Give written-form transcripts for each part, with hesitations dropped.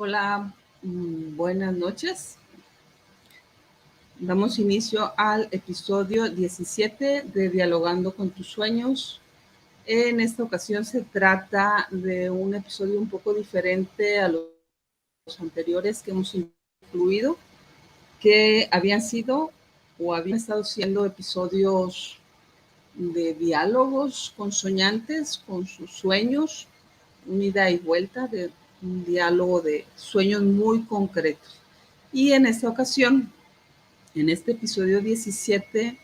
Hola, buenas noches. Damos inicio al episodio 17 de Dialogando con tus sueños. En esta ocasión se trata de un episodio un poco diferente a los anteriores que hemos incluido, que habían sido o habían estado siendo episodios de diálogos con soñantes, con sus sueños, una ida y vuelta de un diálogo de sueños muy concretos. Y en esta ocasión, en este episodio 17,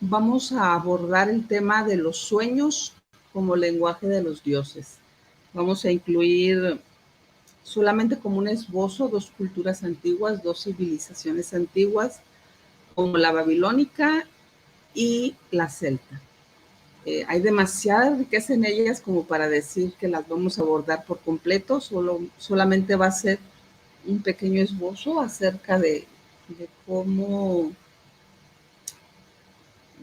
vamos a abordar el tema de los sueños como lenguaje de los dioses. Vamos a incluir solamente como un esbozo dos culturas antiguas, dos civilizaciones antiguas, como la babilónica y la celta. Hay demasiada riqueza en ellas como para decir que las vamos a abordar por completo, solamente va a ser un pequeño esbozo acerca de cómo,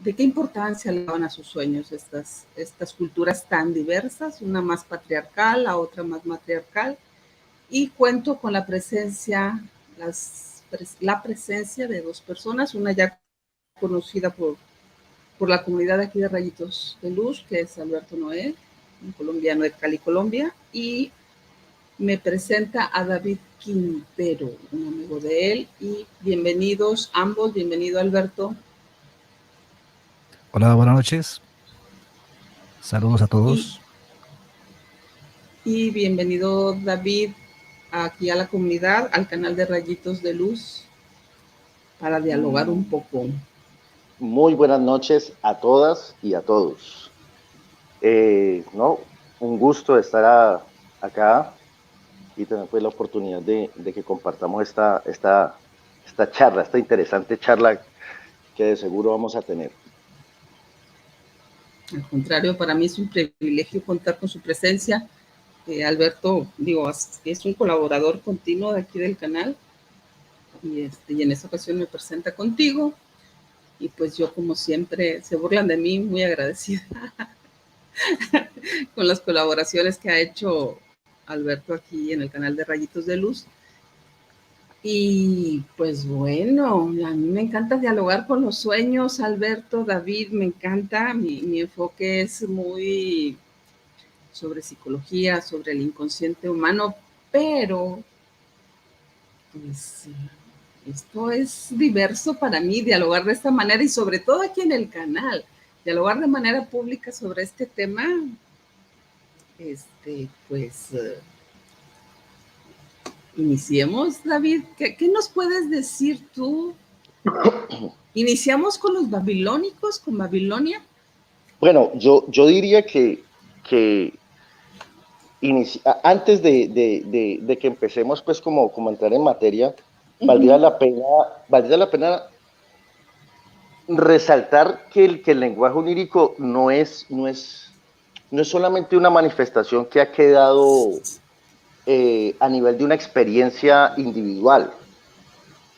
de qué importancia le dan a sus sueños estas culturas tan diversas, una más patriarcal, la otra más matriarcal, y cuento con la presencia, la presencia de dos personas, una ya conocida por la comunidad aquí de Rayitos de Luz, que es Alberto Noé, un colombiano de Cali, Colombia, y me presenta a David Quintero, un amigo de él, y bienvenidos ambos, bienvenido Alberto. Hola, buenas noches. Saludos a todos. Y bienvenido David aquí a la comunidad, al canal de Rayitos de Luz, para dialogar un poco. Muy buenas noches a todas y a todos. Un gusto estar acá y tener pues, la oportunidad de que compartamos esta charla, esta interesante charla que de seguro vamos a tener. Al contrario, para mí es un privilegio contar con su presencia. Alberto, es un colaborador continuo de aquí del canal y en esta ocasión me presenta contigo y pues yo como siempre se burlan de mí, muy agradecida con las colaboraciones que ha hecho Alberto aquí en el canal de Rayitos de Luz. Y pues bueno, a mí me encanta dialogar con los sueños, Alberto, David, me encanta, mi enfoque es muy sobre psicología, sobre el inconsciente humano, pero pues esto es diverso para mí, dialogar de esta manera y sobre todo aquí en el canal, dialogar de manera pública sobre este tema, iniciemos, David. ¿Qué nos puedes decir tú? ¿Iniciamos con los babilónicos, con Babilonia? Bueno, yo diría que antes de que empecemos pues como entrar en materia, valdría la pena resaltar que el lenguaje onírico no es solamente una manifestación que ha quedado a nivel de una experiencia individual,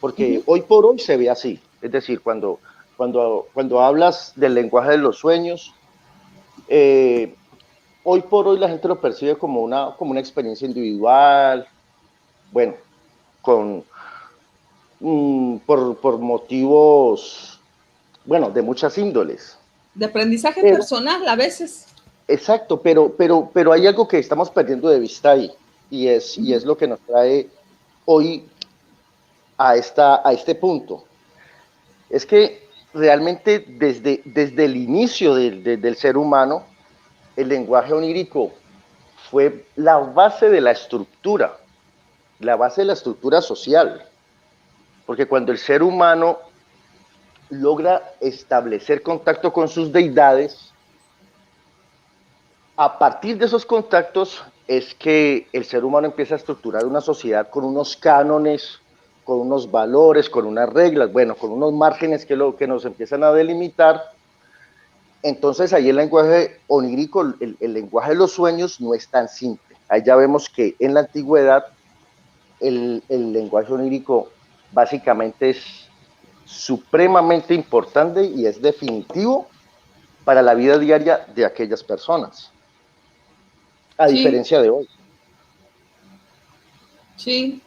porque hoy por hoy se ve así. Es decir, cuando hablas del lenguaje de los sueños, hoy por hoy la gente lo percibe como una experiencia individual, bueno, por motivos, bueno, de muchas índoles. De aprendizaje personal a veces. Exacto, pero hay algo que estamos perdiendo de vista ahí, y es lo que nos trae hoy a este punto. Es que realmente desde el inicio del ser humano, el lenguaje onírico fue la base de la estructura social, porque cuando el ser humano logra establecer contacto con sus deidades, a partir de esos contactos es que el ser humano empieza a estructurar una sociedad con unos cánones, con unos valores, con unas reglas, bueno, con unos márgenes que nos empiezan a delimitar. Entonces ahí el lenguaje onírico, el lenguaje de los sueños no es tan simple. Ahí ya vemos que en la antigüedad el lenguaje onírico básicamente es supremamente importante y es definitivo para la vida diaria de aquellas personas, a diferencia de hoy. Sí,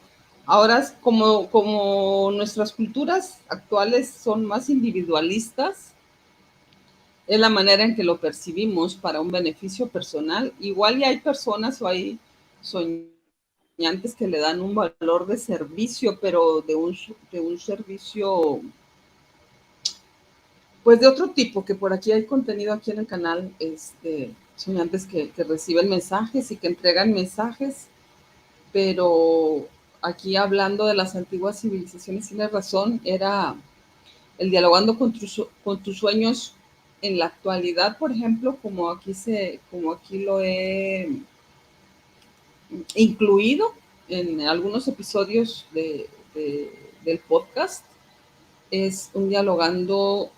ahora como nuestras culturas actuales son más individualistas, es la manera en que lo percibimos para un beneficio personal. Igual y hay personas o hay soñantes que le dan un valor de servicio, pero de un servicio, pues de otro tipo, que por aquí hay contenido aquí en el canal, soñantes que reciben mensajes y que entregan mensajes, pero aquí hablando de las antiguas civilizaciones, tiene razón, era el dialogando con tus sueños en la actualidad, por ejemplo, como aquí lo he incluido en algunos episodios del podcast, es un dialogando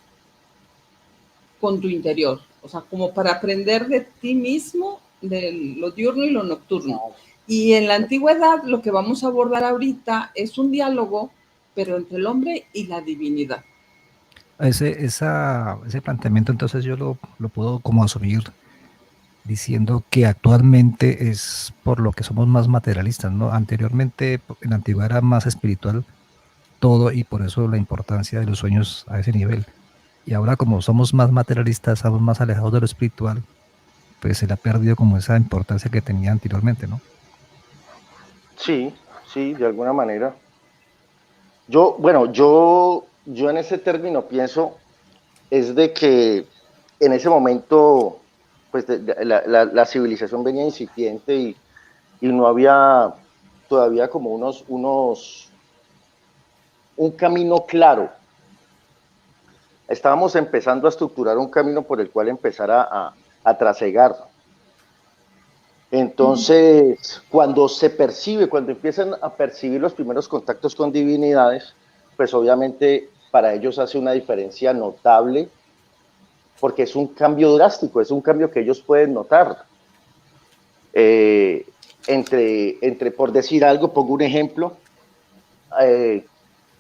con tu interior, o sea, como para aprender de ti mismo, de lo diurno y lo nocturno. Y en la antigüedad, lo que vamos a abordar ahorita es un diálogo, pero entre el hombre y la divinidad. Ese planteamiento entonces yo lo puedo como asumir diciendo que actualmente es por lo que somos más materialistas, ¿no? Anteriormente, en la antigüedad era más espiritual todo y por eso la importancia de los sueños a ese nivel. Y ahora como somos más materialistas, estamos más alejados de lo espiritual, pues se le ha perdido como esa importancia que tenía anteriormente, ¿no? Sí, sí, de alguna manera. Yo en ese término pienso es de que en ese momento, pues la civilización venía incipiente y no había todavía como un camino claro. Estábamos empezando a estructurar un camino por el cual empezar a trasegar. Entonces, cuando empiezan a percibir los primeros contactos con divinidades, pues obviamente para ellos hace una diferencia notable porque es un cambio drástico, es un cambio que ellos pueden notar. Eh, por decir algo, pongo un ejemplo,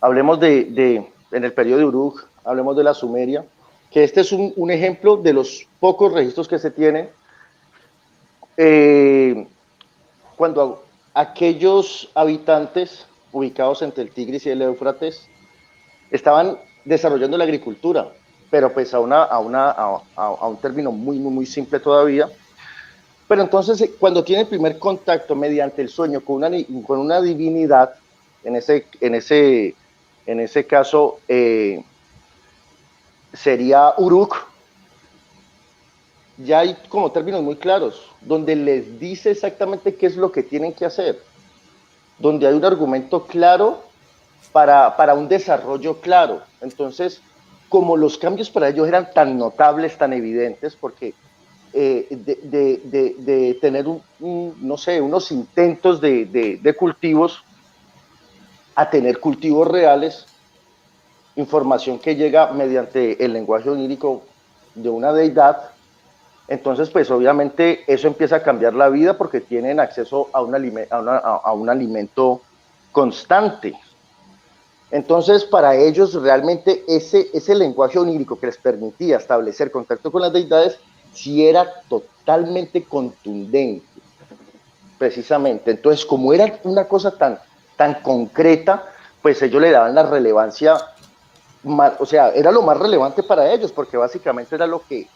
hablemos en el periodo de Uruk, hablemos de la Sumeria, que este es un ejemplo de los pocos registros que se tienen. Eh, Cuando aquellos habitantes ubicados entre el Tigris y el Éufrates estaban desarrollando la agricultura, pero pues a un término muy simple todavía. Pero entonces, cuando tiene el primer contacto mediante el sueño con una divinidad, en ese caso sería Uruk, ya hay como términos muy claros, donde les dice exactamente qué es lo que tienen que hacer, donde hay un argumento claro para un desarrollo claro. Entonces, como los cambios para ellos eran tan notables, tan evidentes, porque de tener no sé, unos intentos de cultivos a tener cultivos reales, información que llega mediante el lenguaje onírico de una deidad, entonces pues obviamente eso empieza a cambiar la vida porque tienen acceso a un alimento constante. Entonces, para ellos realmente ese lenguaje onírico que les permitía establecer contacto con las deidades, sí era totalmente contundente, precisamente. Entonces, como era una cosa tan concreta, pues ellos le daban la relevancia, o sea, era lo más relevante para ellos, porque básicamente era lo que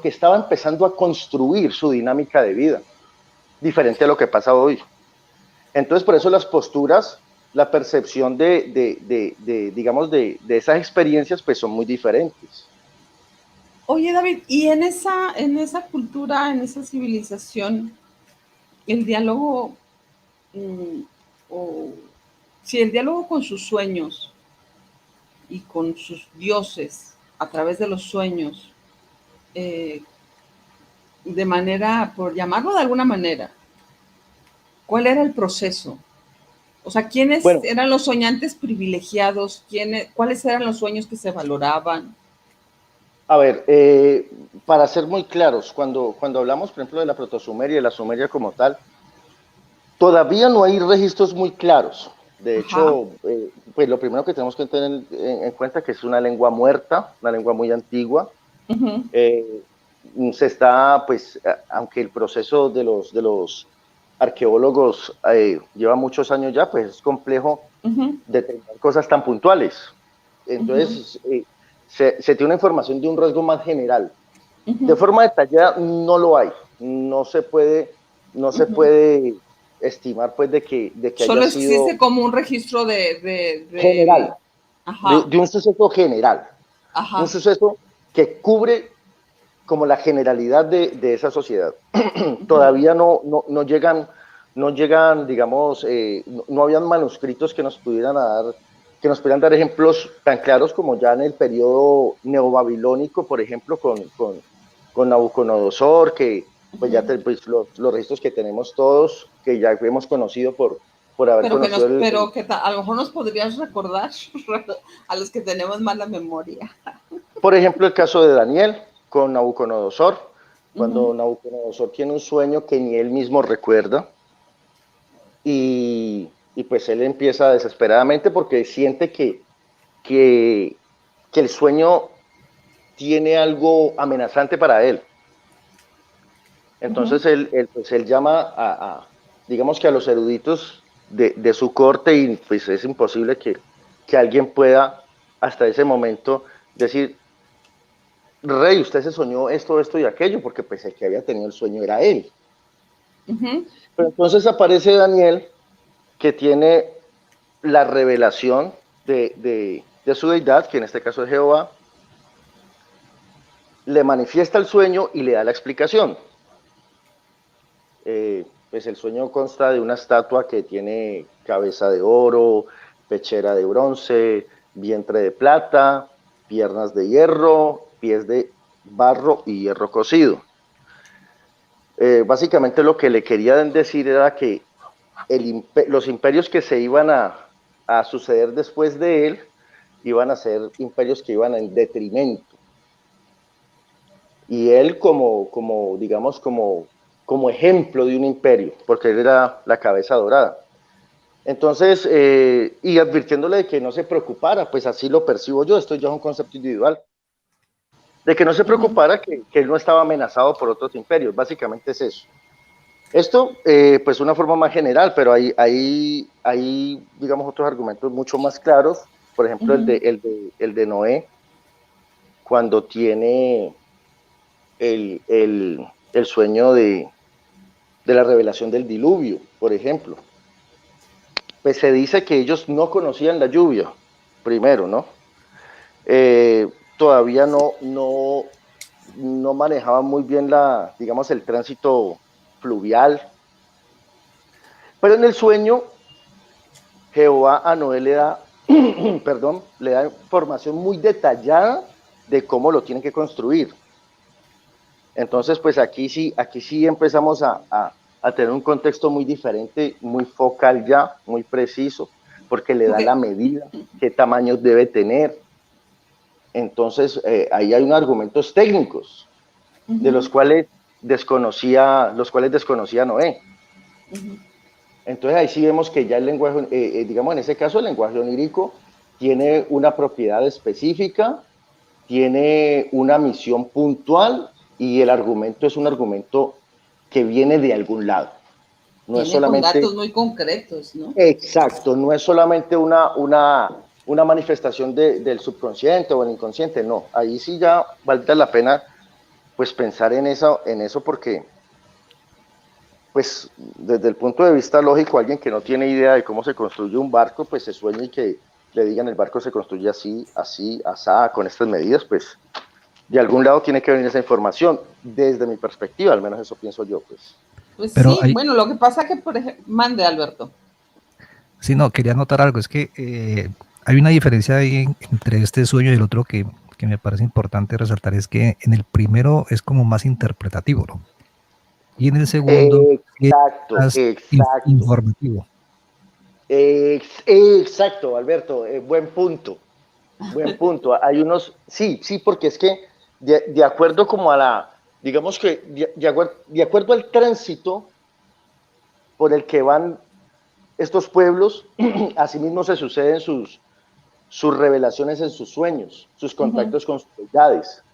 estaba empezando a construir su dinámica de vida, diferente a lo que pasa hoy. Entonces, por eso las posturas, la percepción digamos, de esas experiencias, pues son muy diferentes. Oye, David, y en esa cultura, en esa civilización, el diálogo, o si el diálogo con sus sueños y con sus dioses a través de los sueños, eh, de manera, por llamarlo de alguna manera, ¿cuál era el proceso? O sea, ¿quiénes Bueno, eran los soñantes privilegiados? ¿Cuáles eran los sueños que se valoraban? a ver, para ser muy claros, cuando hablamos, por ejemplo, de la protosumeria y de la sumeria como tal, todavía no hay registros muy claros. De Ajá. hecho, pues lo primero que tenemos que tener en cuenta es que es una lengua muerta, una lengua muy antigua. Uh-huh. Se está, pues, aunque el proceso de los arqueólogos llevan muchos años ya, pues es complejo determinar cosas tan puntuales. Entonces, se tiene una información de un rasgo más general. De forma detallada no lo hay, no se puede estimar pues de que solo haya existe sido como un registro de... general, Ajá. de un suceso general, Ajá. un suceso que cubre como la generalidad de esa sociedad. Todavía no llegan, digamos, no habían manuscritos que nos pudieran dar ejemplos tan claros como ya en el periodo neobabilónico, por ejemplo, con Nabucodonosor, que pues ya pues, los registros que tenemos todos, que ya hemos conocido por haber conocido a lo mejor nos podrías recordar a los que tenemos mala memoria. Por ejemplo, el caso de Daniel con Nabucodonosor, cuando Nabucodonosor tiene un sueño que ni él mismo recuerda, y pues él empieza desesperadamente porque siente que el sueño tiene algo amenazante para él. Entonces él llama digamos que a los eruditos de su corte, y pues es imposible que alguien pueda hasta ese momento decir: rey, usted se soñó esto, esto y aquello, porque pues el que había tenido el sueño era él. Pero entonces aparece Daniel, que tiene la revelación de su deidad, que en este caso es Jehová, le manifiesta el sueño y le da la explicación. Pues el sueño consta de una estatua que tiene cabeza de oro, pechera de bronce, vientre de plata, piernas de hierro, pies de barro y hierro cocido. Básicamente lo que le querían decir era que los imperios que se iban a suceder después de él iban a ser imperios que iban en detrimento. Y él digamos, como ejemplo de un imperio, porque él era la cabeza dorada. Entonces, y advirtiéndole de que no se preocupara, pues así lo percibo yo, esto ya es un concepto individual, de que no se preocupara, que él no estaba amenazado por otros imperios, básicamente es eso. Esto, pues una forma más general, pero hay digamos, otros argumentos mucho más claros, por ejemplo, el de Noé, cuando tiene el sueño de la revelación del diluvio, por ejemplo. Pues se dice que ellos no conocían la lluvia, primero, ¿no? Todavía no manejaban muy bien digamos, el tránsito fluvial. Pero en el sueño, Jehová a Noé le da, le da información muy detallada de cómo lo tienen que construir. Entonces, pues aquí sí empezamos a tener un contexto muy diferente, muy focal ya, muy preciso, porque le da la medida, qué tamaño debe tener. Entonces, ahí hay unos argumentos técnicos, de los cuales desconocía Noé. Entonces, ahí sí vemos que ya el lenguaje, digamos, en ese caso, el lenguaje onírico tiene una propiedad específica, tiene una misión puntual, y el argumento es un argumento que viene de algún lado. No es solamente con datos muy concretos, ¿no? Exacto, no es solamente una manifestación del subconsciente o el inconsciente, no. Ahí sí ya vale la pena pues pensar en eso porque pues desde el punto de vista lógico, alguien que no tiene idea de cómo se construye un barco, pues se sueña y que le digan el barco se construye así, asá, con estas medidas, pues de algún lado tiene que venir esa información, desde mi perspectiva, al menos eso pienso yo, pues. Pues pero sí, bueno, lo que pasa que, por ejemplo, mande, Alberto. Sí, no, quería anotar algo, es que hay una diferencia ahí entre este sueño y el otro que me parece importante resaltar, es que en el primero es como más interpretativo, ¿no? Y en el segundo es más informativo. Exacto, Alberto, buen punto. Hay unos, sí, porque es que de acuerdo como digamos que de acuerdo al tránsito por el que van estos pueblos, asimismo se suceden sus revelaciones en sus sueños, sus contactos con sus deidades.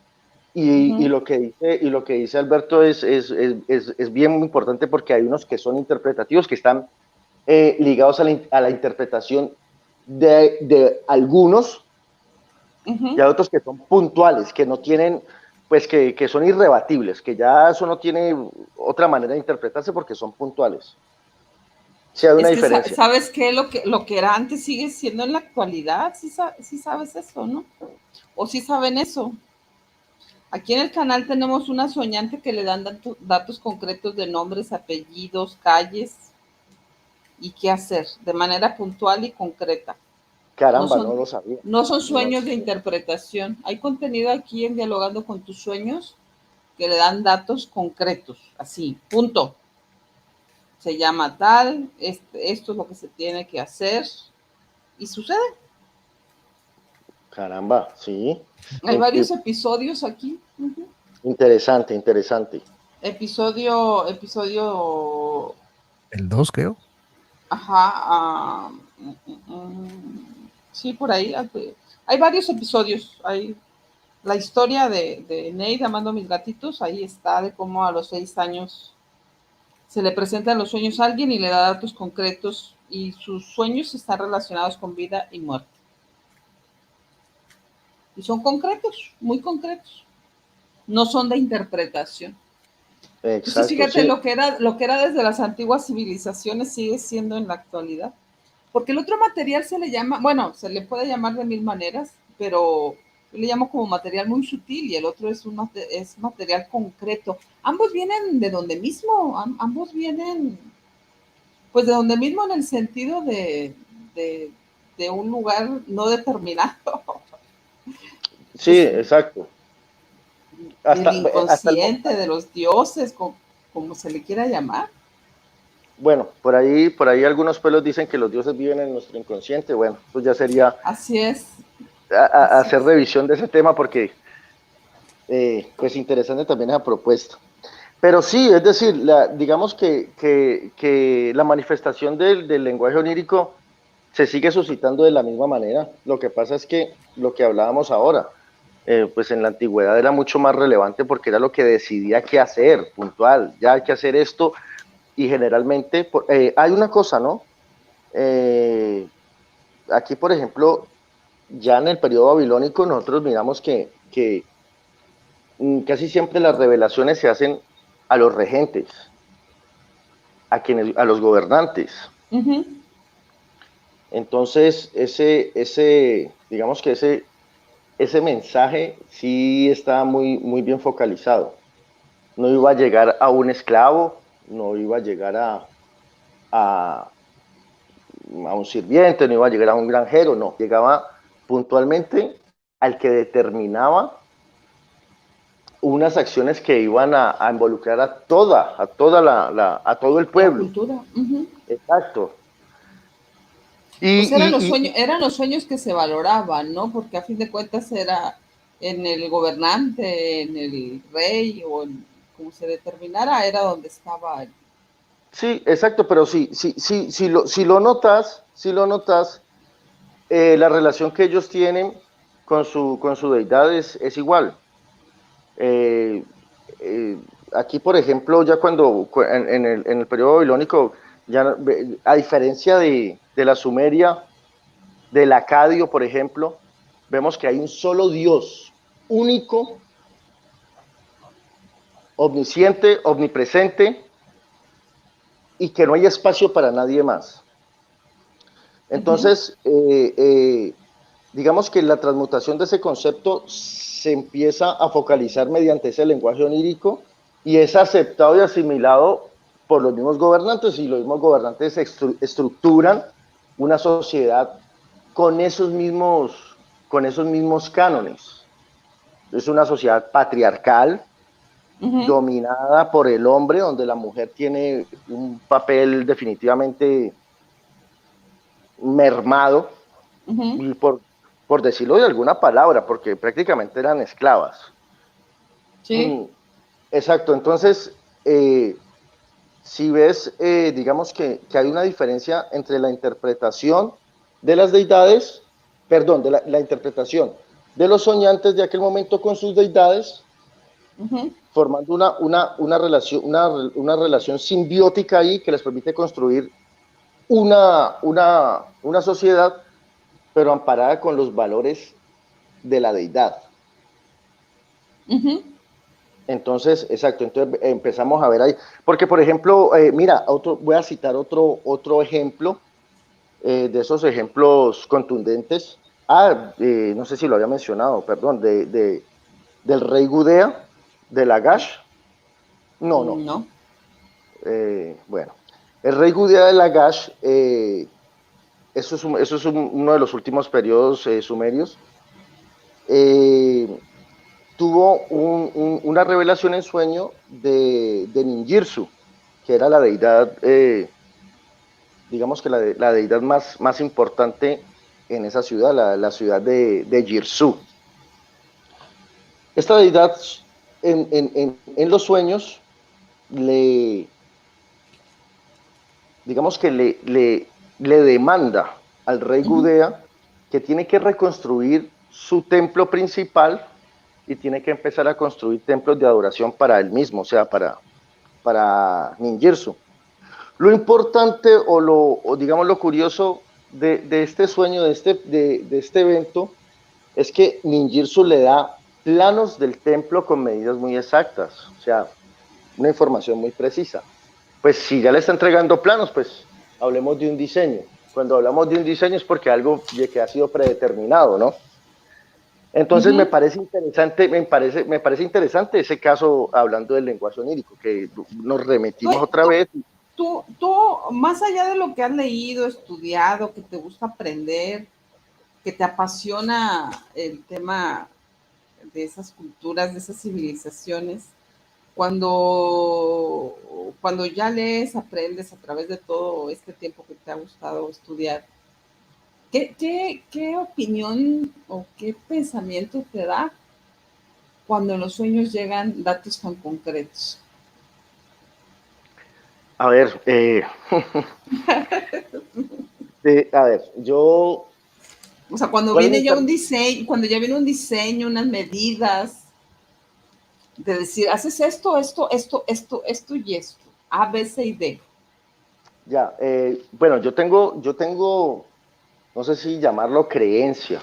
Y lo que dice Alberto es bien muy importante, porque hay unos que son interpretativos, que están ligados a la interpretación de algunos, y hay otros que son puntuales, que no tienen, pues que son irrebatibles, que ya eso no tiene otra manera de interpretarse porque son puntuales. Sí, hay una diferencia. ¿Sabes qué? Lo que era antes sigue siendo en la actualidad. Sí sabes eso, ¿no? O sí saben eso. Aquí en el canal tenemos una soñante que le dan datos concretos de nombres, apellidos, calles y qué hacer de manera puntual y concreta. Caramba, no lo sabía. No son sueños de interpretación. Hay contenido aquí en Dialogando con tus sueños que le dan datos concretos, así, punto. Se llama tal, esto es lo que se tiene que hacer y sucede. Caramba, sí. Hay varios episodios aquí. Interesante. Episodio. El 2, creo. Ajá. Sí, por ahí. Hay varios episodios. Hay la historia de Neida amando a mis gatitos. Ahí está, de cómo a los 6 años se le presentan los sueños a alguien y le da datos concretos, y sus sueños están relacionados con vida y muerte. Y son concretos, muy concretos. No son de interpretación. Exacto. Entonces, fíjate, sí. lo que era desde las antiguas civilizaciones sigue siendo en la actualidad. Porque el otro material se le llama, bueno, se le puede llamar de mil maneras, pero yo le llamo como material muy sutil, y el otro es material concreto. Ambos vienen de donde mismo, ambos vienen, pues de donde mismo, en el sentido de un lugar no determinado. Sí, exacto. Del inconsciente, de los dioses, como se le quiera llamar. Bueno, por ahí algunos pueblos dicen que los dioses viven en nuestro inconsciente. Bueno, pues ya sería así es. Hacer revisión de ese tema, porque pues interesante también esa propuesta. Pero sí, es decir, digamos que la manifestación del lenguaje onírico se sigue suscitando de la misma manera. Lo que pasa es que lo que hablábamos ahora, pues en la antigüedad era mucho más relevante, porque era lo que decidía qué hacer, puntual. Ya hay que hacer esto, y generalmente hay una cosa, ¿no? Aquí, por ejemplo, ya en el periodo babilónico, nosotros miramos que casi siempre las revelaciones se hacen a los regentes, a los gobernantes. Uh-huh. Entonces, digamos que ese mensaje sí está muy, muy bien focalizado. No iba a llegar a un esclavo, no iba a llegar a un sirviente, no iba a llegar a un granjero, no. Llegaba puntualmente al que determinaba unas acciones que iban a involucrar a todo el pueblo. La cultura. Uh-huh. Exacto. Pues eran los sueños que se valoraban, ¿no? Porque a fin de cuentas era en el gobernante, en el rey, o en como se determinara, era donde estaba. Sí, exacto, pero si lo notas, la relación que ellos tienen con su deidad es igual. Aquí, por ejemplo, ya cuando en el periodo babilónico, ya, a diferencia de la Sumeria, del Acadio, por ejemplo, vemos que hay un solo Dios, único, omnisciente, omnipresente, y que no hay espacio para nadie más. Entonces, digamos que la transmutación de ese concepto se empieza a focalizar mediante ese lenguaje onírico, y es aceptado y asimilado por los mismos gobernantes, y los mismos gobernantes estructuran una sociedad con esos mismos cánones. Es una sociedad patriarcal, uh-huh, dominada por el hombre, donde la mujer tiene un papel definitivamente mermado, uh-huh, y por decirlo de alguna palabra, porque prácticamente eran esclavas. Sí. Exacto, entonces, si ves, digamos que hay una diferencia entre la interpretación de las deidades, perdón, de la interpretación de los soñantes de aquel momento con sus deidades, formando una relación simbiótica ahí que les permite construir una sociedad, pero amparada con los valores de la deidad. Entonces, exacto, entonces empezamos a ver ahí, porque por ejemplo, mira, voy a citar otro ejemplo, de esos ejemplos contundentes. No sé si lo había mencionado, perdón, del rey Gudea, de Lagash. No. No. Bueno, el rey Gudea de Lagash, eso es uno de los últimos periodos sumerios. Tuvo una revelación en sueño de Ninjirsu, que era la deidad, digamos que la deidad más importante en esa ciudad, la ciudad de Jirsu. Esta deidad en los sueños digamos que le demanda al rey Gudea que tiene que reconstruir su templo principal y tiene que empezar a construir templos de adoración para él mismo, o sea, para Ninjirsu. Lo importante o digamos lo curioso de este sueño, de este evento, es que Ninjirsu le da planos del templo con medidas muy exactas, o sea, una información muy precisa. Pues si ya le está entregando planos, pues hablemos de un diseño. Cuando hablamos de un diseño es porque algo que ha sido predeterminado, ¿no? Entonces me parece interesante ese caso hablando del lenguaje onírico, que nos remitimos otra vez. Tú, más allá de lo que has leído, estudiado, que te gusta aprender, que te apasiona el tema de esas culturas, de esas civilizaciones, cuando ya lees, aprendes a través de todo este tiempo que te ha gustado estudiar, ¿qué opinión o qué pensamiento te da cuando en los sueños llegan datos tan concretos? A ver, yo... O sea, cuando viene ya un diseño, cuando ya viene un diseño, unas medidas, de decir, haces esto y esto, A, B, C y D. Ya, bueno, yo tengo, no sé si llamarlo creencia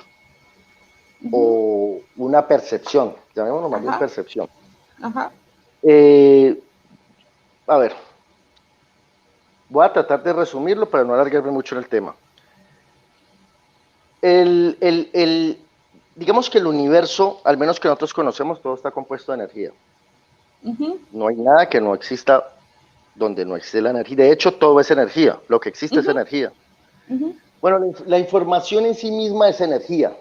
o una percepción, llamémoslo más bien percepción. Ajá. A ver, voy a tratar de resumirlo para no alargarme mucho en el tema. Digamos que el universo, al menos que nosotros conocemos, todo está compuesto de energía. No hay nada que no exista donde no existe la energía. De hecho, todo es energía. Lo que existe es energía. Bueno, la información en sí misma es energía.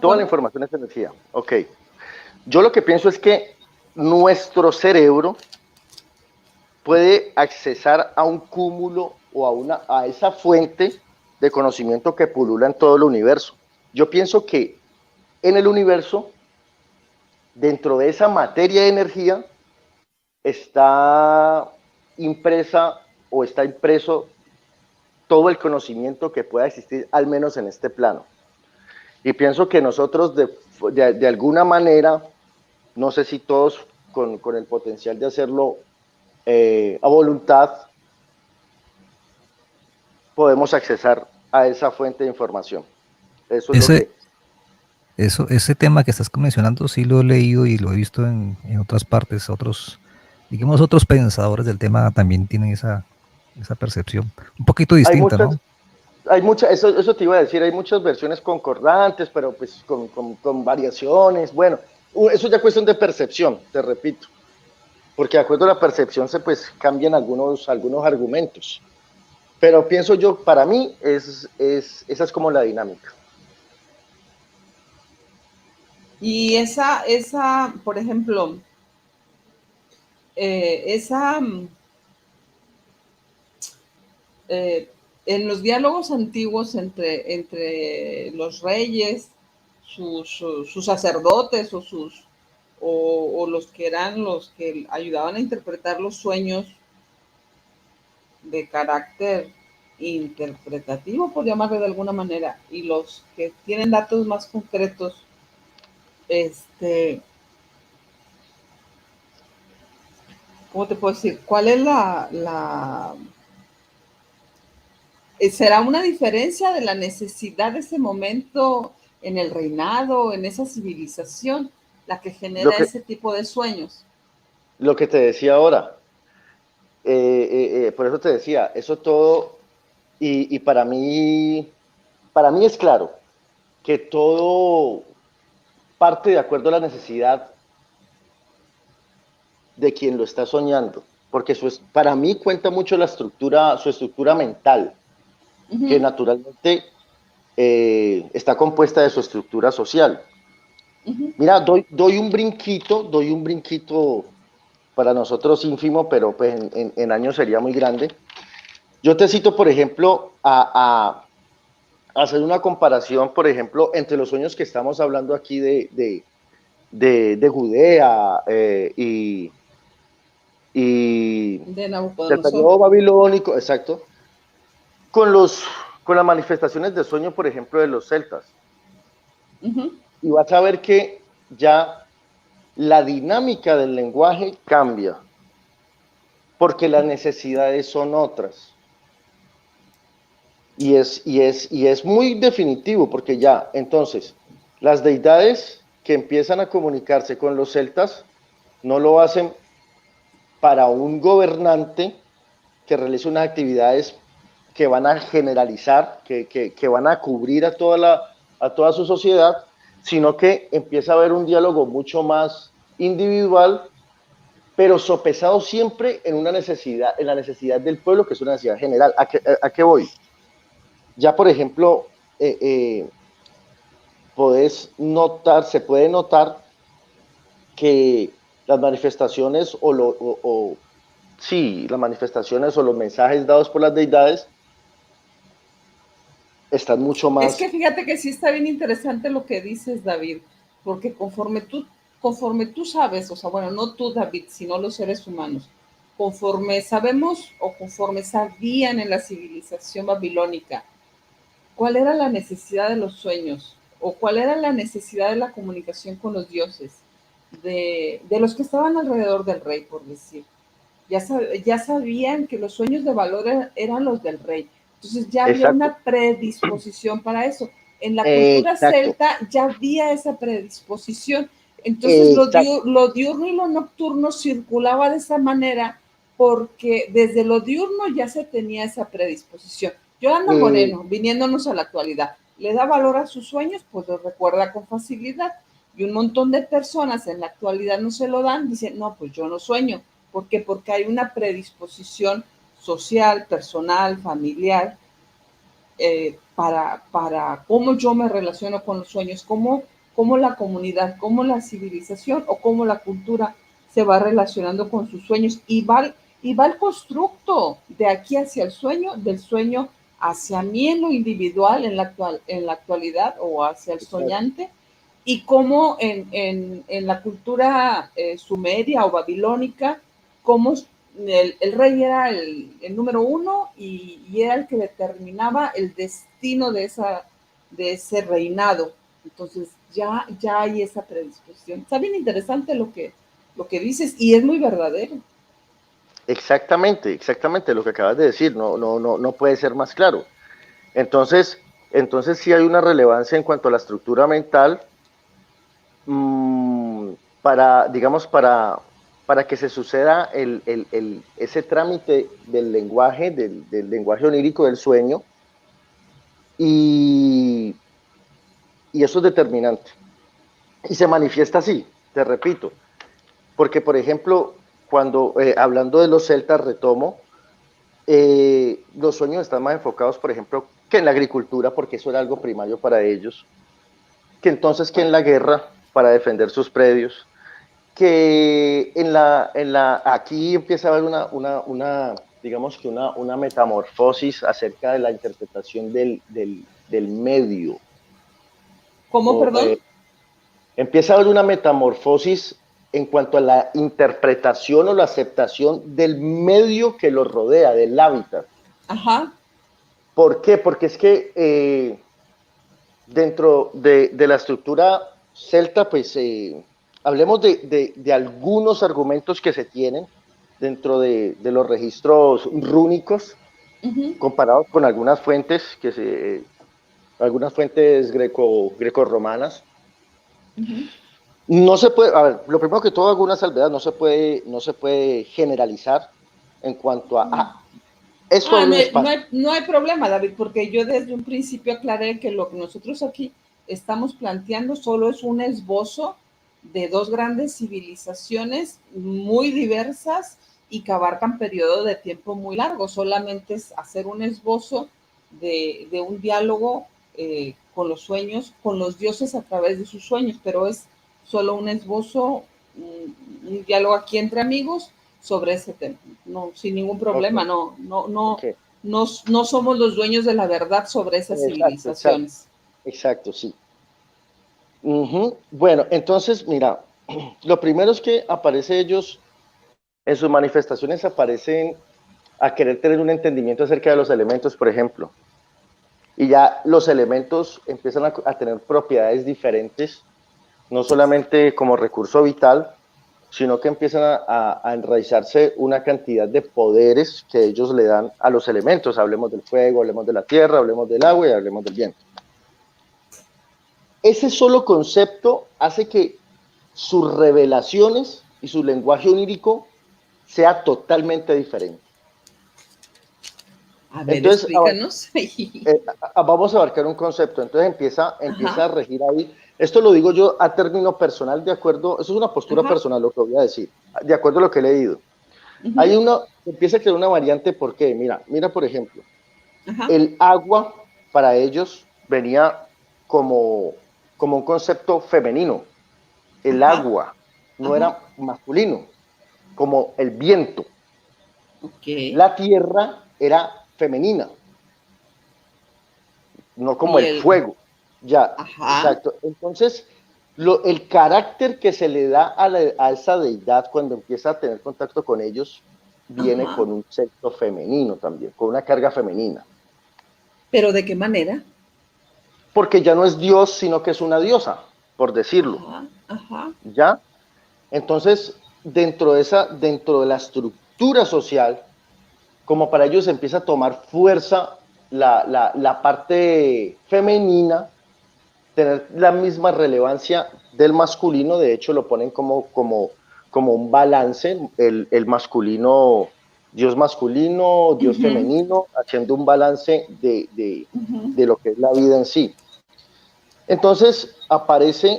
Toda la información es energía. Ok. Yo lo que pienso es que nuestro cerebro puede accesar a un cúmulo o a esa fuente de conocimiento que pulula en todo el universo. Yo pienso que en el universo, dentro de esa materia de energía, está impresa o está impreso todo el conocimiento que pueda existir, al menos en este plano. Y pienso que nosotros de alguna manera, no sé si todos con el potencial de hacerlo a voluntad, podemos accesar a esa fuente de información. Eso es lo que... Ese tema que estás mencionando sí lo he leído y lo he visto en otras partes, otros pensadores del tema también tienen esa percepción, un poquito distinta, ¿no? Eso te iba a decir, hay muchas versiones concordantes, pero pues con variaciones. Bueno, eso ya es cuestión de percepción, te repito, porque de acuerdo a la percepción se pues cambian algunos argumentos. Pero pienso yo, para mí, esa es como la dinámica. Y esa, por ejemplo, en los diálogos antiguos entre los reyes, sus sacerdotes o los que eran los que ayudaban a interpretar los sueños de carácter interpretativo, por llamarlo de alguna manera, y los que tienen datos más concretos, ¿cómo te puedo decir? ¿Cuál es será una diferencia de la necesidad de ese momento en el reinado, en esa civilización, la que Lo genera que, ese tipo de sueños? lo que te decía ahora, por eso te decía, eso todo, y para mí es claro que todo parte de acuerdo a la necesidad de quien lo está soñando, porque para mí cuenta mucho la estructura, su estructura mental, que Ujú, naturalmente está compuesta de su estructura social. ujú. Mira, doy un brinquito para nosotros ínfimo, pero pues en años sería muy grande. Yo te cito, por ejemplo, a hacer una comparación, por ejemplo, entre los sueños que estamos hablando aquí de Judea y De del Nabucodonosor. periodo babilónico, exacto, con los, con las manifestaciones de sueño, por ejemplo, de los celtas. Ujú. Y vas a ver que ya la dinámica del lenguaje cambia, porque las necesidades son otras. Y es muy definitivo, porque ya, entonces, las deidades que empiezan a comunicarse con los celtas no lo hacen para un gobernante que realice unas actividades que van a generalizar, que van a cubrir a toda su sociedad, sino que empieza a haber un diálogo mucho más individual, pero sopesado siempre en una necesidad, en la necesidad del pueblo, que es una necesidad general. A qué voy? Ya, por ejemplo, podés notar, se puede notar que las manifestaciones sí, las manifestaciones o los mensajes dados por las deidades están mucho Es que más. fíjate que sí está bien interesante lo que dices, David, porque conforme tú sabes, o sea, bueno, no tú, David, sino los seres humanos, conforme sabemos o conforme sabían en la civilización babilónica cuál era la necesidad de los sueños o cuál era la necesidad de la comunicación con los dioses, de los que estaban alrededor del rey, por decir. Ya sabían que los sueños de valor eran los del rey. Entonces ya había Exacto, una predisposición para eso. En la cultura exacto, celta ya había esa predisposición. Entonces exacto, lo diurno y lo nocturno circulaba de esa manera porque desde lo diurno ya se tenía esa predisposición. Yolanda eh, Moreno, viniéndonos a la actualidad, le da valor a sus sueños, pues los recuerda con facilidad. Y un montón de personas en la actualidad no se lo dan, dicen, no, pues yo no sueño. ¿Por qué? Porque hay una predisposición social, personal, familiar, para cómo yo me relaciono con los sueños, cómo la comunidad, cómo la civilización o cómo la cultura se va relacionando con sus sueños y va el constructo de aquí hacia el sueño, del sueño hacia mí en lo individual, en la actualidad o hacia el exacto, soñante, y cómo en la cultura sumeria o babilónica, cómo el rey era el número uno y era el que determinaba el destino de ese reinado. Entonces ya hay esa predisposición. Está bien interesante lo que dices y es muy verdadero. exactamente lo que acabas de decir, no puede ser más claro. Entonces sí hay una relevancia en cuanto a la estructura mental, para, digamos, para que se suceda ese trámite del lenguaje onírico del sueño, y, y eso es determinante. Y se manifiesta así, te repito, porque, por ejemplo, cuando, hablando de los celtas, retomo, los sueños están más enfocados, por ejemplo, que en la agricultura, porque eso era algo primario para ellos, que entonces que en la guerra, para defender sus predios, que aquí empieza a haber digamos que una metamorfosis acerca de la interpretación del medio. ¿Cómo, O, perdón? empieza a haber una metamorfosis en cuanto a la interpretación o la aceptación del medio que los rodea, del hábitat. Ajá. ¿Por qué? Porque es que dentro de la estructura celta, pues hablemos de algunos argumentos que se tienen. dentro de los registros rúnicos, comparados con algunas fuentes algunas fuentes grecorromanas. No se puede, a ver, lo primero que todo, alguna salvedad, no se puede generalizar en cuanto a, esto abre un espacio. No hay problema, David, porque yo desde un principio aclaré que lo que nosotros aquí estamos planteando solo es un esbozo de dos grandes civilizaciones muy diversas y que abarcan periodos de tiempo muy largos. Solamente es hacer un esbozo de un diálogo con los sueños, con los dioses a través de sus sueños, pero es solo un esbozo, un diálogo aquí entre amigos sobre ese tema, no, sin ningún problema, okay. No somos los dueños de la verdad sobre esas civilizaciones. Exacto, sí. Bueno, entonces, mira, lo primero es que ellos, en sus manifestaciones aparecen a querer tener un entendimiento acerca de los elementos, por ejemplo, y ya los elementos empiezan a tener propiedades diferentes, no solamente como recurso vital, sino que empiezan a enraizarse una cantidad de poderes que ellos le dan a los elementos. Hablemos del fuego, hablemos de la tierra, hablemos del agua y hablemos del viento. Ese solo concepto hace que sus revelaciones y su lenguaje onírico sea totalmente diferente. A ver, entonces, explícanos. Vamos a abarcar un concepto, entonces empieza a regir ahí. Esto lo digo yo a término personal, de acuerdo, eso es una postura personal lo que voy a decir, de acuerdo a lo que he leído. Hay empieza a crear una variante, ¿por qué? Mira por ejemplo, el agua para ellos venía como un concepto femenino. El agua no era masculino, como el viento. La tierra era femenina, no como el fuego. Ya, exacto. Entonces, el carácter que se le da a esa deidad cuando empieza a tener contacto con ellos viene con un sexo femenino también, con una carga femenina. ¿Pero de qué manera? Porque ya no es Dios, sino que es una diosa, por decirlo. ¿Ya? Entonces, dentro de la estructura social, como para ellos empieza a tomar fuerza la parte femenina, tener la misma relevancia del masculino. De hecho lo ponen como un balance, el masculino, Dios masculino, Dios femenino, haciendo un balance de lo que es la vida en sí. Entonces aparecen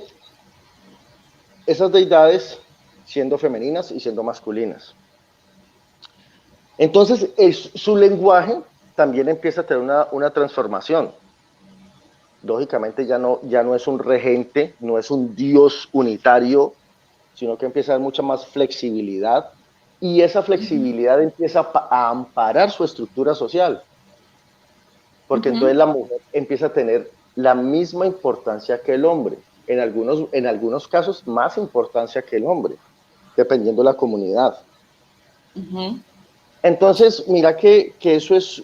esas deidades siendo femeninas y siendo masculinas. Entonces su lenguaje también empieza a tener una transformación. Lógicamente ya no es un regente, no es un Dios unitario, sino que empieza a haber mucha más flexibilidad, y esa flexibilidad empieza a amparar su estructura social, porque entonces la mujer empieza a tener la misma importancia que el hombre, en algunos casos más importancia que el hombre, dependiendo de la comunidad. Entonces, mira que eso es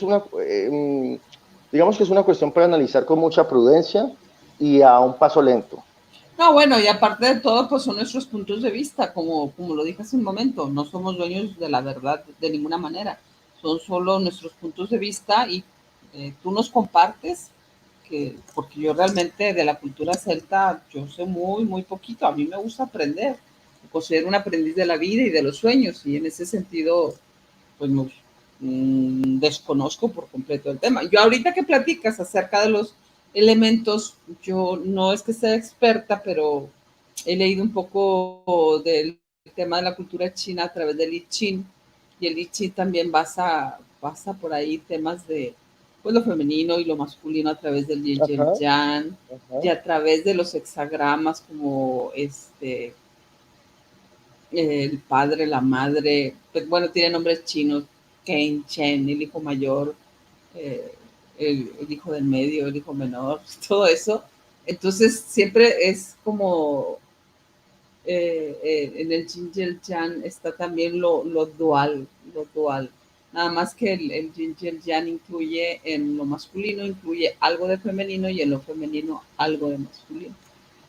una... digamos que es una cuestión para analizar con mucha prudencia y a un paso lento. No, bueno, y aparte de todo, pues son nuestros puntos de vista, como lo dije hace un momento, no somos dueños de la verdad de ninguna manera, son solo nuestros puntos de vista, y tú nos compartes, porque yo realmente de la cultura celta, yo sé muy, muy poquito, a mí me gusta aprender, me considero un aprendiz de la vida y de los sueños, y en ese sentido, pues desconozco por completo el tema. Yo ahorita que platicas acerca de los elementos, yo no es que sea experta, pero he leído un poco del tema de la cultura china a través del I Ching, y el I Ching también basa por ahí temas de pues lo femenino y lo masculino a través del yin y el yang, y a través de los hexagramas como el padre, la madre, pues bueno, tiene nombres chinos, Ken, Chen, el hijo mayor, el hijo del medio, el hijo menor, todo eso. Entonces siempre es como en el yin y el yang está también lo dual. Nada más que el yin y el yang incluye, en lo masculino incluye algo de femenino, y en lo femenino algo de masculino.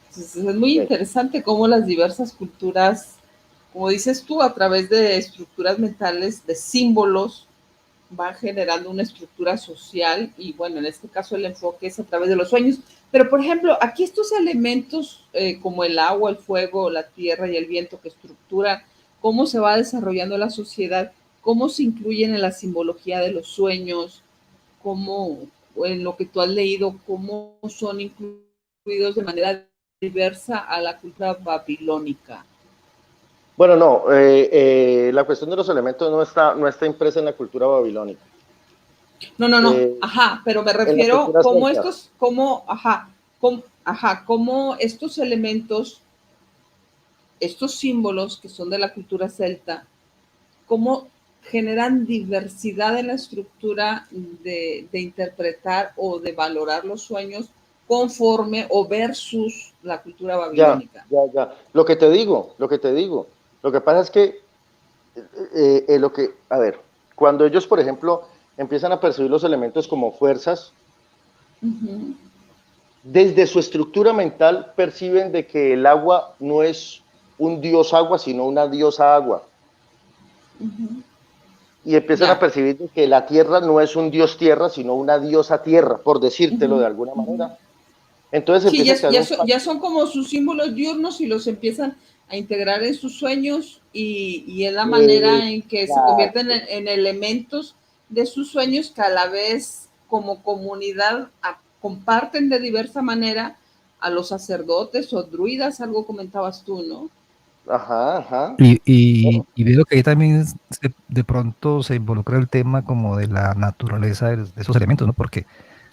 Entonces es muy interesante cómo las diversas culturas como dices tú, a través de estructuras mentales, de símbolos, va generando una estructura social y bueno, en este caso el enfoque es a través de los sueños. Pero por ejemplo, aquí estos elementos como el agua, el fuego, la tierra y el viento que estructuran cómo se va desarrollando la sociedad, cómo se incluyen en la simbología de los sueños, cómo en lo que tú has leído, cómo son incluidos de manera diversa a la cultura babilónica. Bueno, no, la cuestión de los elementos no está impresa en la cultura babilónica. No, Eh, ajá, pero me en la refiero cultura cómo celta, estos, cómo estos elementos, estos símbolos que son de la cultura celta, cómo generan diversidad en la estructura de interpretar o de valorar los sueños conforme o versus la cultura babilónica. ya. Lo que te digo. Lo que pasa es que, a ver, cuando ellos, por ejemplo, empiezan a percibir los elementos como fuerzas, Uh-huh. desde su estructura mental perciben de que el agua no es un dios agua, sino una diosa agua. Uh-huh. Y empiezan a Ya. percibir de que la tierra no es un dios tierra, sino una diosa tierra, por decírtelo de Uh-huh. alguna Uh-huh. manera. Entonces Sí, empieza a quedar ya son como sus símbolos diurnos y los empiezan a integrar en sus sueños y es la manera en que se convierten exacto. en elementos de sus sueños que a la vez como comunidad comparten de diversa manera a los sacerdotes o druidas, algo comentabas tú, ¿no? Ajá. Y veo que ahí también de pronto se involucra el tema como de la naturaleza de esos elementos, ¿no? Porque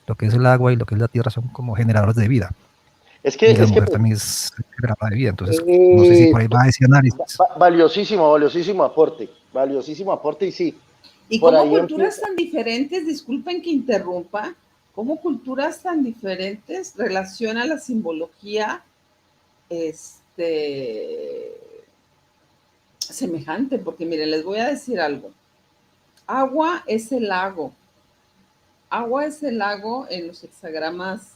lo que es el agua y lo que es la tierra son como generadores de vida. Y la Es que mujer también es generadora de vida. Entonces, no sé si por ahí va ese análisis. valiosísimo aporte y sí, Y por cómo ahí culturas empieza. tan diferentes, disculpen que interrumpa, cómo culturas tan diferentes relacionan la simbología este, semejante, porque miren, les voy a decir algo. Agua es el lago. Agua es el lago en los hexagramas,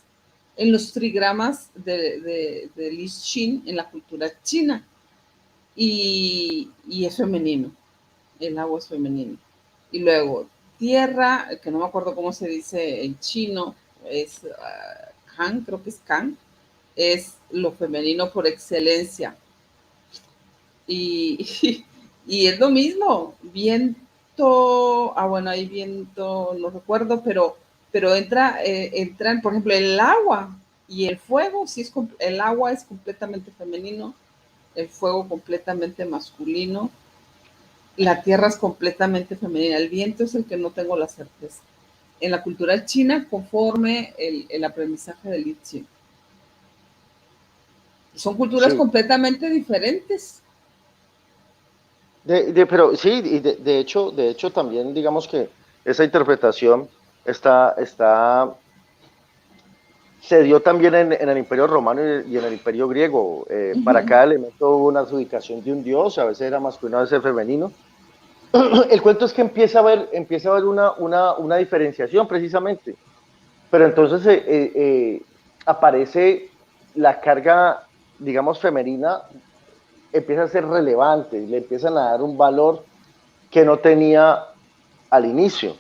en los trigramas de Li Xin en la cultura china. Y es femenino. El agua es femenino. Y luego, tierra, que no me acuerdo cómo se dice en chino, es Kan, creo que es Kan, es lo femenino por excelencia. Y, y es lo mismo, viento, bueno, hay viento, no recuerdo, pero entran, por ejemplo, el agua y el fuego, si es, el agua es completamente femenino, el fuego completamente masculino, la tierra es completamente femenina, el viento es el que no tengo la certeza. En la cultura china, conforme el aprendizaje del Li Qi. Son culturas Sí, completamente diferentes. pero sí, y de hecho también digamos que esa interpretación está se dio también en el Imperio Romano y en el Imperio Griego. Para Uh-huh. cada elemento hubo una adjudicación de un dios, a veces era masculino, a veces femenino. El cuento es que empieza a haber una diferenciación precisamente, pero entonces aparece la carga, digamos, femenina, empieza a ser relevante, le empiezan a dar un valor que no tenía al inicio.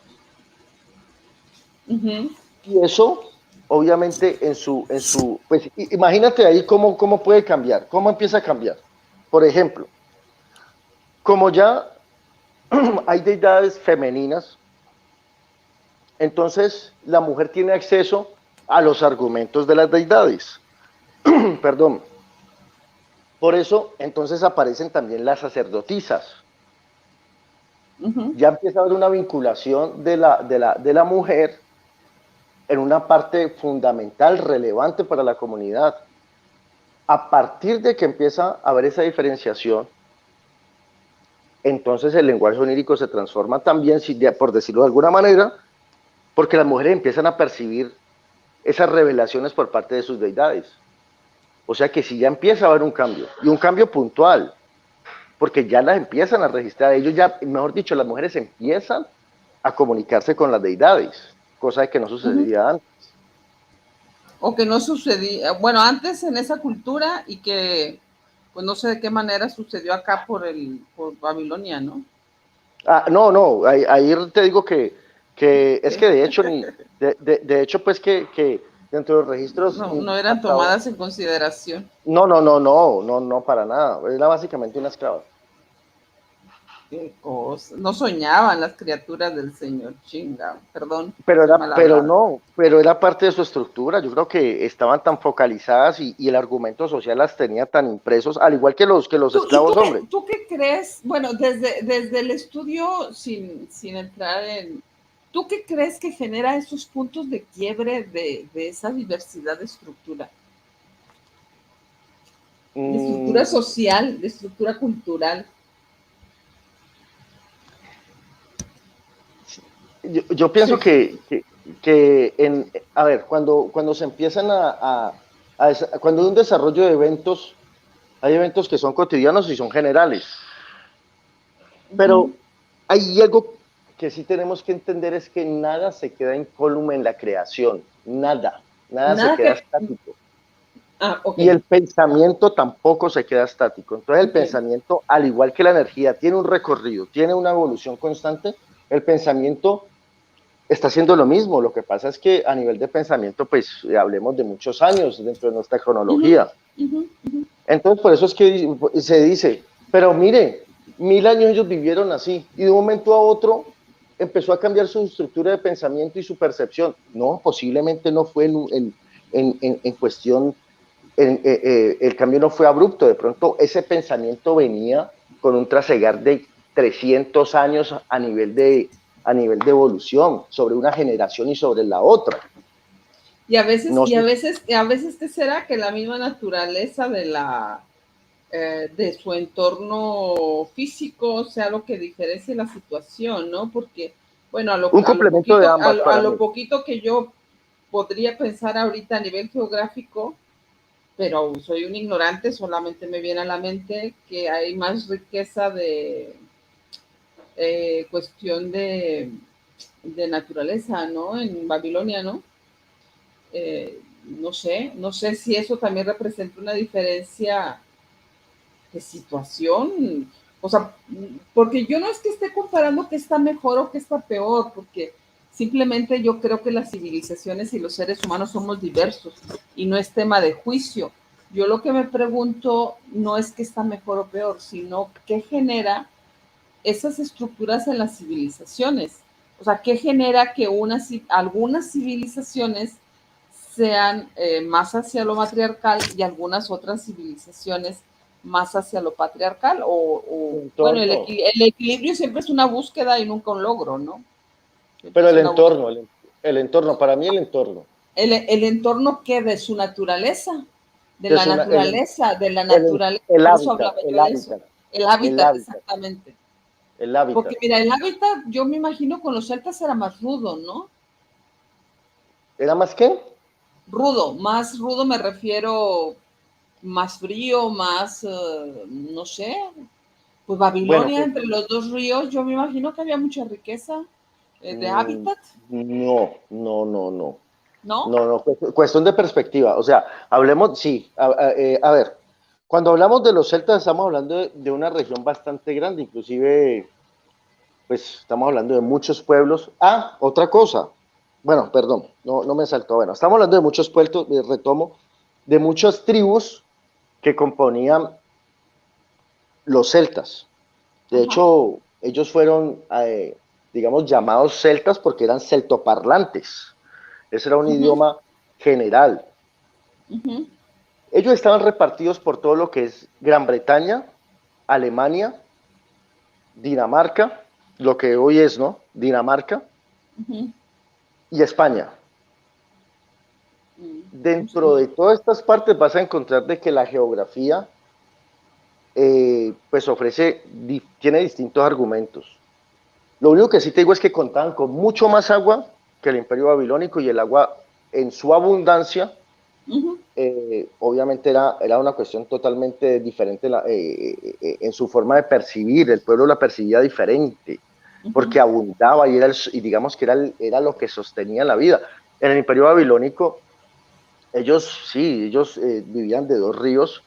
Uh-huh. Y eso, obviamente, pues imagínate ahí cómo puede cambiar, cómo empieza a cambiar. Por ejemplo, como ya hay deidades femeninas, entonces la mujer tiene acceso a los argumentos de las deidades. Perdón. Por eso, entonces aparecen también las sacerdotisas. Uh-huh. Ya empieza a haber una vinculación de la mujer en una parte fundamental, relevante para la comunidad. A partir de que empieza a haber esa diferenciación, entonces el lenguaje onírico se transforma también, por decirlo de alguna manera, porque las mujeres empiezan a percibir esas revelaciones por parte de sus deidades. O sea que sí ya empieza a haber un cambio, y un cambio puntual, porque ya las empiezan a registrar. Ellos ya, mejor dicho, las mujeres empiezan a comunicarse con las deidades, cosa que no Uh-huh. sucedía antes. O que no sucedía, bueno, antes en esa cultura y que pues no sé de qué manera sucedió acá por Babilonia, ¿no? No, ahí te digo que es que de hecho, de hecho pues que dentro de los registros No eran hasta ahora, tomadas en consideración. no, para nada, era básicamente una esclava. Qué cosa. No soñaban las criaturas del Señor, chinga, perdón, Pero soy era, mal pero hablada. no, pero era parte de su estructura. Yo creo que estaban tan focalizadas y el argumento social las tenía tan impresos, al igual que los esclavos hombres. ¿Tú qué crees? Bueno, desde el estudio, sin entrar en... ¿Tú qué crees que genera esos puntos de quiebre de esa diversidad de estructura? De estructura Mm, social, de estructura cultural. yo pienso Sí. a ver, cuando se empiezan cuando hay un desarrollo de eventos, hay eventos que son cotidianos y son generales, Uh-huh. pero hay algo que sí tenemos que entender es que nada se queda incólume en la creación, nada se Nada queda que... estático. Ok. Y el pensamiento tampoco se queda estático. Entonces el Okay. pensamiento, al igual que la energía, tiene un recorrido, tiene una evolución constante. El pensamiento está haciendo lo mismo. Lo que pasa es que a nivel de pensamiento, pues hablemos de muchos años dentro de nuestra Uh-huh. cronología. Uh-huh. Uh-huh. Entonces por eso es que se dice, pero mire, 1000 años ellos vivieron así y de un momento a otro empezó a cambiar su estructura de pensamiento y su percepción. No, posiblemente no fue en cuestión el cambio no fue abrupto, de pronto ese pensamiento venía con un trasegar de 300 años a nivel de evolución sobre una generación y sobre la otra. No sé. A veces, ¿qué será? Que la misma naturaleza de su entorno físico sea lo que diferencie la situación, ¿no? Porque, bueno, Un complemento de ambas a para lo mí. poquito que yo podría pensar ahorita a nivel geográfico, pero soy un ignorante, solamente me viene a la mente que hay más riqueza de cuestión de naturaleza, ¿no? En Babilonia, ¿no? No sé si eso también representa una diferencia de situación. O sea, porque yo no es que esté comparando qué está mejor o qué está peor, porque simplemente yo creo que las civilizaciones y los seres humanos somos diversos y no es tema de juicio. Yo lo que me pregunto no es qué está mejor o peor, sino qué genera esas estructuras en las civilizaciones. O sea, ¿qué genera que algunas civilizaciones sean más hacia lo matriarcal y algunas otras civilizaciones más hacia lo patriarcal? Bueno, Entorno, el equilibrio siempre es una búsqueda y nunca un logro, ¿no? Siempre pero es una búsqueda. el entorno, para mí el entorno, El entorno que de su naturaleza, que es de la naturaleza, el por eso hábitat, hablaba yo de eso. El el hábitat, hábitat, exactamente. el Porque hábitat. mira, el hábitat, yo me imagino con los celtas era más rudo, ¿no? ¿Era más qué? Más rudo me refiero más frío, más, no sé, pues Bueno, Babilonia pues entre los dos ríos, yo me imagino que había mucha riqueza de hábitat, no. ¿no? No, cuestión de perspectiva. O sea, hablemos, sí, a ver, cuando hablamos de los celtas estamos hablando de una región bastante grande, inclusive, pues estamos hablando de muchos pueblos. Otra cosa, bueno, perdón, no me saltó. Bueno, estamos hablando de muchos pueblos, retomo, de muchas tribus que componían los celtas. De Ajá. hecho, ellos fueron, digamos, llamados celtas porque eran celtoparlantes. Ese era un Uh-huh, idioma general. uh-huh, Ellos estaban repartidos por todo lo que es Gran Bretaña, Alemania, Dinamarca, lo que hoy es, ¿no? Dinamarca uh-huh. y España. Dentro de todas estas partes vas a encontrar de que la geografía pues tiene distintos argumentos. Lo único que sí te digo es que contaban con mucho más agua que el Imperio Babilónico y el agua en su abundancia Uh-huh. obviamente era una cuestión totalmente diferente en su forma de percibir, el pueblo la percibía diferente, Uh-huh. porque abundaba y digamos que era lo que sostenía la vida. En el Imperio Babilónico, ellos vivían de dos ríos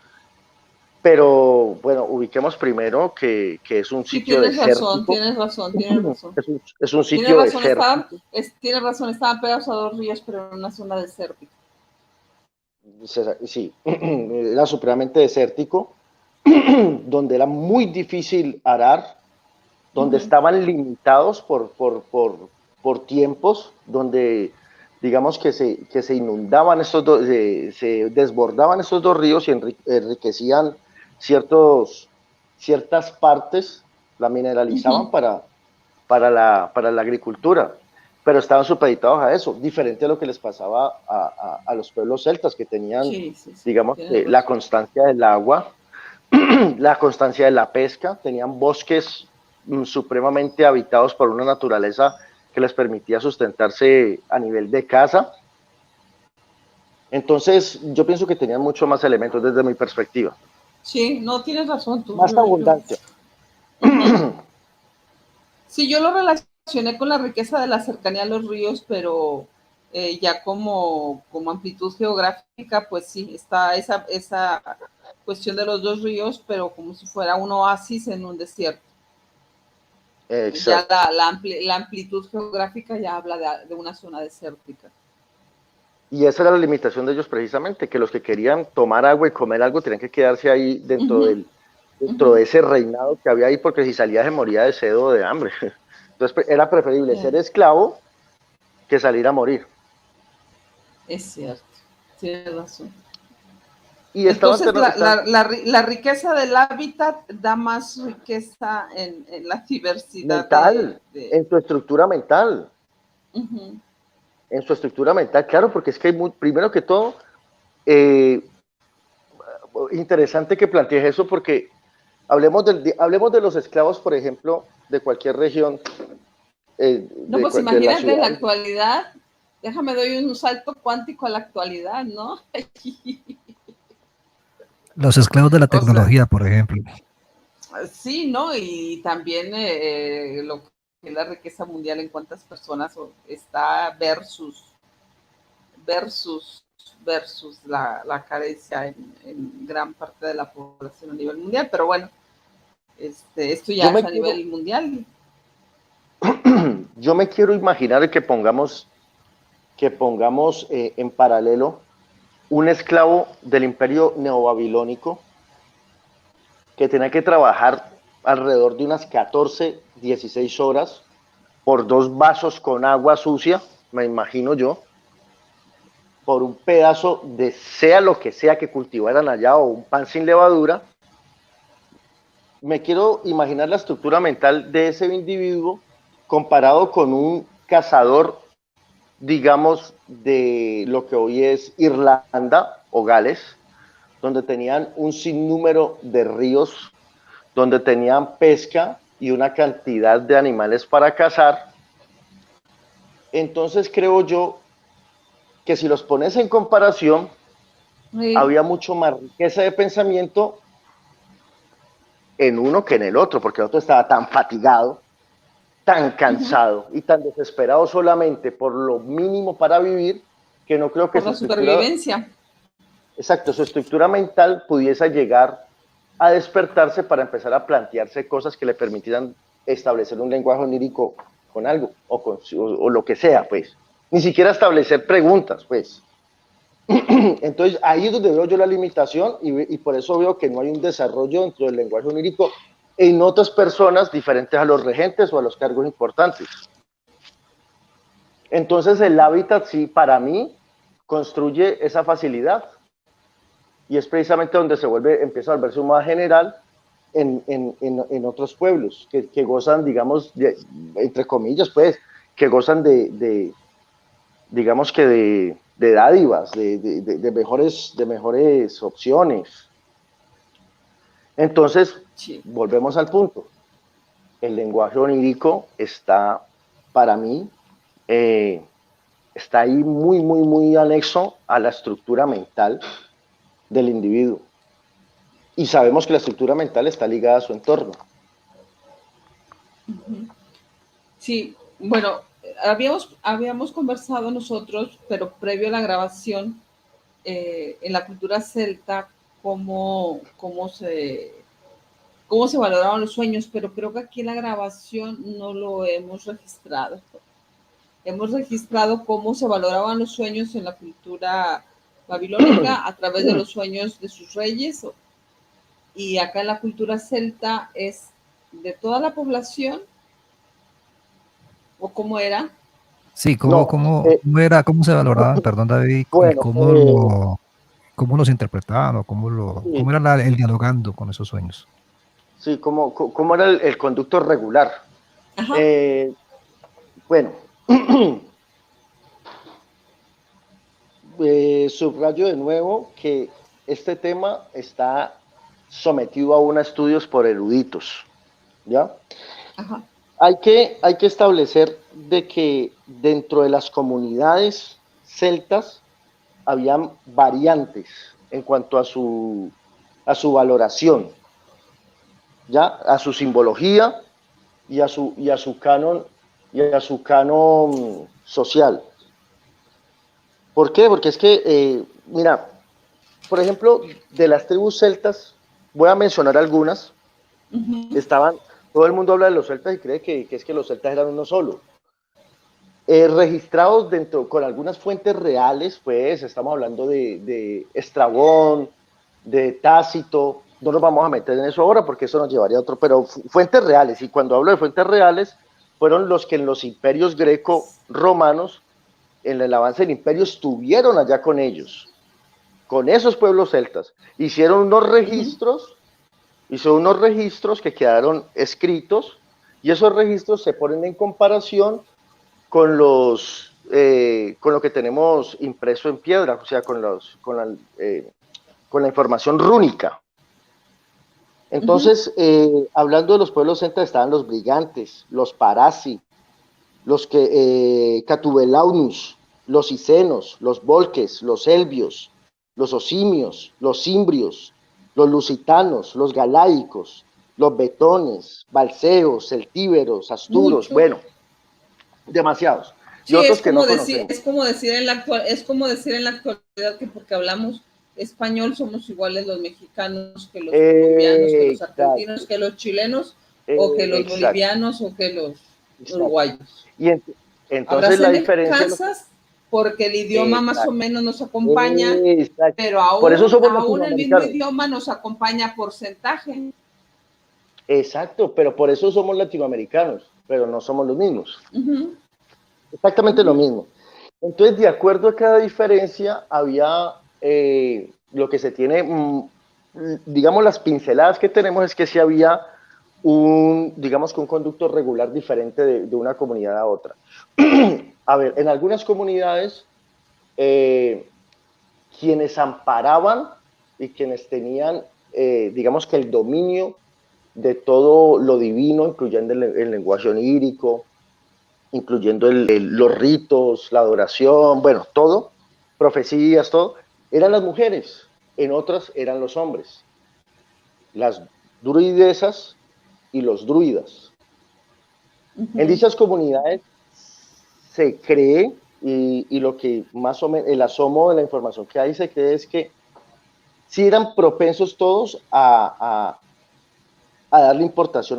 Pero bueno, ubiquemos primero que es un Sí, sitio desértico. tienes razón. Es un Tienes sitio razón, desértico. tienes razón, estaban pegados a 2 ríos, pero en una zona desértica. Sí, era supremamente desértico, donde era muy difícil arar, donde estaban limitados por tiempos, donde digamos que se inundaban se desbordaban estos dos ríos y enriquecían ciertas partes, la mineralizaban para la agricultura, pero estaban supeditados a eso, diferente a lo que les pasaba a los pueblos celtas, que tenían, Sí, digamos, tienes la razón. constancia del agua, la constancia de la pesca, tenían bosques supremamente habitados por una naturaleza que les permitía sustentarse a nivel de caza. Entonces, yo pienso que tenían mucho más elementos desde mi perspectiva. Sí, no, tienes razón tú. Más abundancia. Sí, yo lo relacioné con la riqueza de la cercanía a los ríos, pero ya como amplitud geográfica, pues sí, está esa cuestión de los 2 ríos, pero como si fuera un oasis en un desierto. Ya Exacto. la amplitud geográfica ya habla de una zona desértica. Y esa era la limitación de ellos precisamente, que los que querían tomar agua y comer algo tenían que quedarse ahí dentro de ese reinado que había ahí, porque si salía se moría de sed o de hambre. Entonces era preferible ser esclavo que salir a morir. Es cierto, tienes razón. Y Entonces, la riqueza del hábitat da más riqueza en la diversidad mental, en su estructura mental. En su estructura mental, claro, porque es que hay primero que todo, interesante que plantees eso, porque hablemos de los esclavos, por ejemplo, de cualquier región, No, pues de la imagínate en ciudad. la actualidad, déjame doy un salto cuántico a la actualidad, ¿no? Los esclavos de la O sea, tecnología, por ejemplo. sí, ¿no? Y también lo que es la riqueza mundial en cuántas personas está versus la carencia en gran parte de la población a nivel mundial, pero bueno, esto Yo ya es me a quiero, nivel mundial. yo me quiero imaginar que pongamos en paralelo un esclavo del imperio neobabilónico que tenía que trabajar alrededor de unas 14, 16 horas por 2 vasos con agua sucia, me imagino yo, por un pedazo de sea lo que sea que cultivaran allá o un pan sin levadura. Me quiero imaginar la estructura mental de ese individuo comparado con un cazador, digamos, de lo que hoy es Irlanda o Gales, donde tenían un sinnúmero de ríos, donde tenían pesca y una cantidad de animales para cazar. Entonces creo yo que si los pones en comparación, Sí. había mucho más riqueza de pensamiento en uno que en el otro, porque el otro estaba tan fatigado, tan cansado y tan desesperado solamente por lo mínimo para vivir, que no creo que Por su la estructura, supervivencia. exacto, su estructura mental pudiese llegar a despertarse para empezar a plantearse cosas que le permitieran establecer un lenguaje onírico con algo, o lo que sea, pues. Ni siquiera establecer preguntas, pues. Entonces, ahí es donde veo yo la limitación y por eso veo que no hay un desarrollo dentro del lenguaje onírico en otras personas diferentes a los regentes o a los cargos importantes. Entonces, el hábitat, sí, para mí, construye esa facilidad y es precisamente donde empieza a volverse más general en otros pueblos que gozan, digamos, entre comillas, pues, que gozan digamos que de dádivas, de mejores opciones. Entonces, Sí. volvemos al punto. El lenguaje onírico está, para mí, está ahí muy, muy, muy anexo a la estructura mental del individuo. Y sabemos que la estructura mental está ligada a su entorno. Sí, bueno, habíamos conversado nosotros, pero previo a la grabación, en la cultura celta, cómo se valoraban los sueños, pero creo que aquí en la grabación no lo hemos registrado. Hemos registrado cómo se valoraban los sueños en la cultura babilónica a través de los sueños de sus reyes, y acá en la cultura celta es de toda la población, ¿o cómo era? Sí, No, cómo era, cómo se valoraban, perdón David, y bueno, cómo los interpretaban, o sí, cómo era el dialogando con esos sueños. sí, cómo era el conducto regular. Ajá. Eh, bueno, subrayo de nuevo que este tema está sometido a estudios por eruditos, ¿ya? Ajá. Hay que establecer de que dentro de las comunidades celtas habían variantes en cuanto a su valoración, ¿ya? A su simbología y a su canon social. ¿Por qué? Porque es que, mira, por ejemplo, de las tribus celtas, voy a mencionar algunas, Uh-huh. estaban, todo el mundo habla de los celtas y cree que es que los celtas eran uno solo. Registrados dentro, con algunas fuentes reales, pues estamos hablando de Estrabón, de Tácito, no nos vamos a meter en eso ahora porque eso nos llevaría a otro, pero fuentes reales, y cuando hablo de fuentes reales, fueron los que en los imperios greco-romanos, en el avance del imperio, estuvieron allá con ellos, con esos pueblos celtas, hicieron unos registros que quedaron escritos, y esos registros se ponen en comparación con con lo que tenemos impreso en piedra, o sea, con la información rúnica. Uh-huh. Entonces, hablando de los pueblos celtas, estaban los brigantes, los parasi, los catubelaunus, los icenos, los volques, los elbios, los osimios, los cimbrios, los lusitanos, los galaicos, los betones, balseos, celtíberos, asturos, Mucho. bueno, demasiados. Y Sí, otros que no conocemos. es como decir en la actualidad que porque hablamos español somos iguales los mexicanos que los colombianos, que los argentinos, Exacto, que los chilenos, o que los exacto, bolivianos, o que los exacto. uruguayos. Y Habrá entonces la diferencia, semejanzas porque el idioma más o exacto, menos nos acompaña, exacto. pero Por eso somos aún el mismo latinoamericanos. idioma nos acompaña porcentaje. Exacto, pero por eso somos latinoamericanos, pero no somos los mismos. Uh-huh. Exactamente lo Uh-huh. mismo. Entonces, de acuerdo a cada diferencia, había lo que se tiene, digamos, las pinceladas que tenemos es que sí había digamos que un conducto regular diferente de una comunidad a otra. A ver, en algunas comunidades, quienes amparaban y quienes tenían, digamos que el dominio de todo lo divino, incluyendo el lenguaje onírico, incluyendo los ritos, la adoración, bueno, todo, profecías, todo, eran las mujeres, en otras eran los hombres, las druidesas y los druidas. En Uh-huh. dichas comunidades se cree, y lo que más o menos, el asomo de la información que hay, se cree es que sí eran propensos todos a darle importación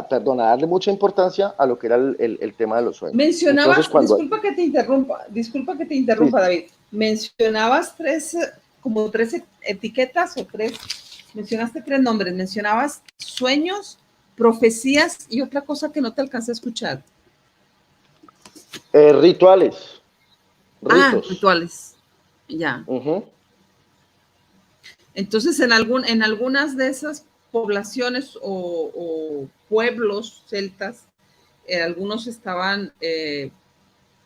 perdón, a darle mucha importancia a lo que era el tema de los sueños. Entonces, Mencionabas, cuando... disculpa que te Sí, interrumpa, David. Mencionabas como tres etiquetas mencionaste tres nombres, mencionabas sueños, profecías y otra cosa que no te alcancé a escuchar. rituales, Ah, ritos. rituales. Ya. Uh-huh. Entonces, en algunas de esas poblaciones o pueblos celtas, algunos estaban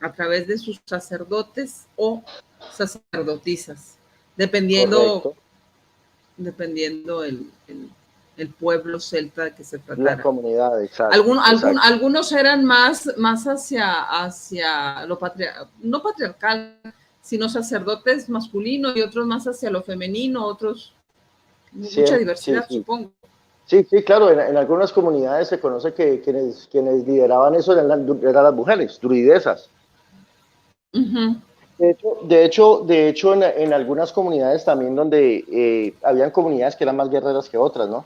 a través de sus sacerdotes o sacerdotisas, dependiendo Correcto. el pueblo celta de que se La tratara. comunidad, exacto, exacto. Algunos eran más hacia lo no patriarcal, sino sacerdotes masculinos, y otros más hacia lo femenino, otros mucha Sí, diversidad, sí. supongo. Sí, sí, claro, en algunas comunidades se conoce que quienes lideraban eso eran las mujeres, druidesas. Uh-huh. De hecho en algunas comunidades también donde habían comunidades que eran más guerreras que otras, ¿no?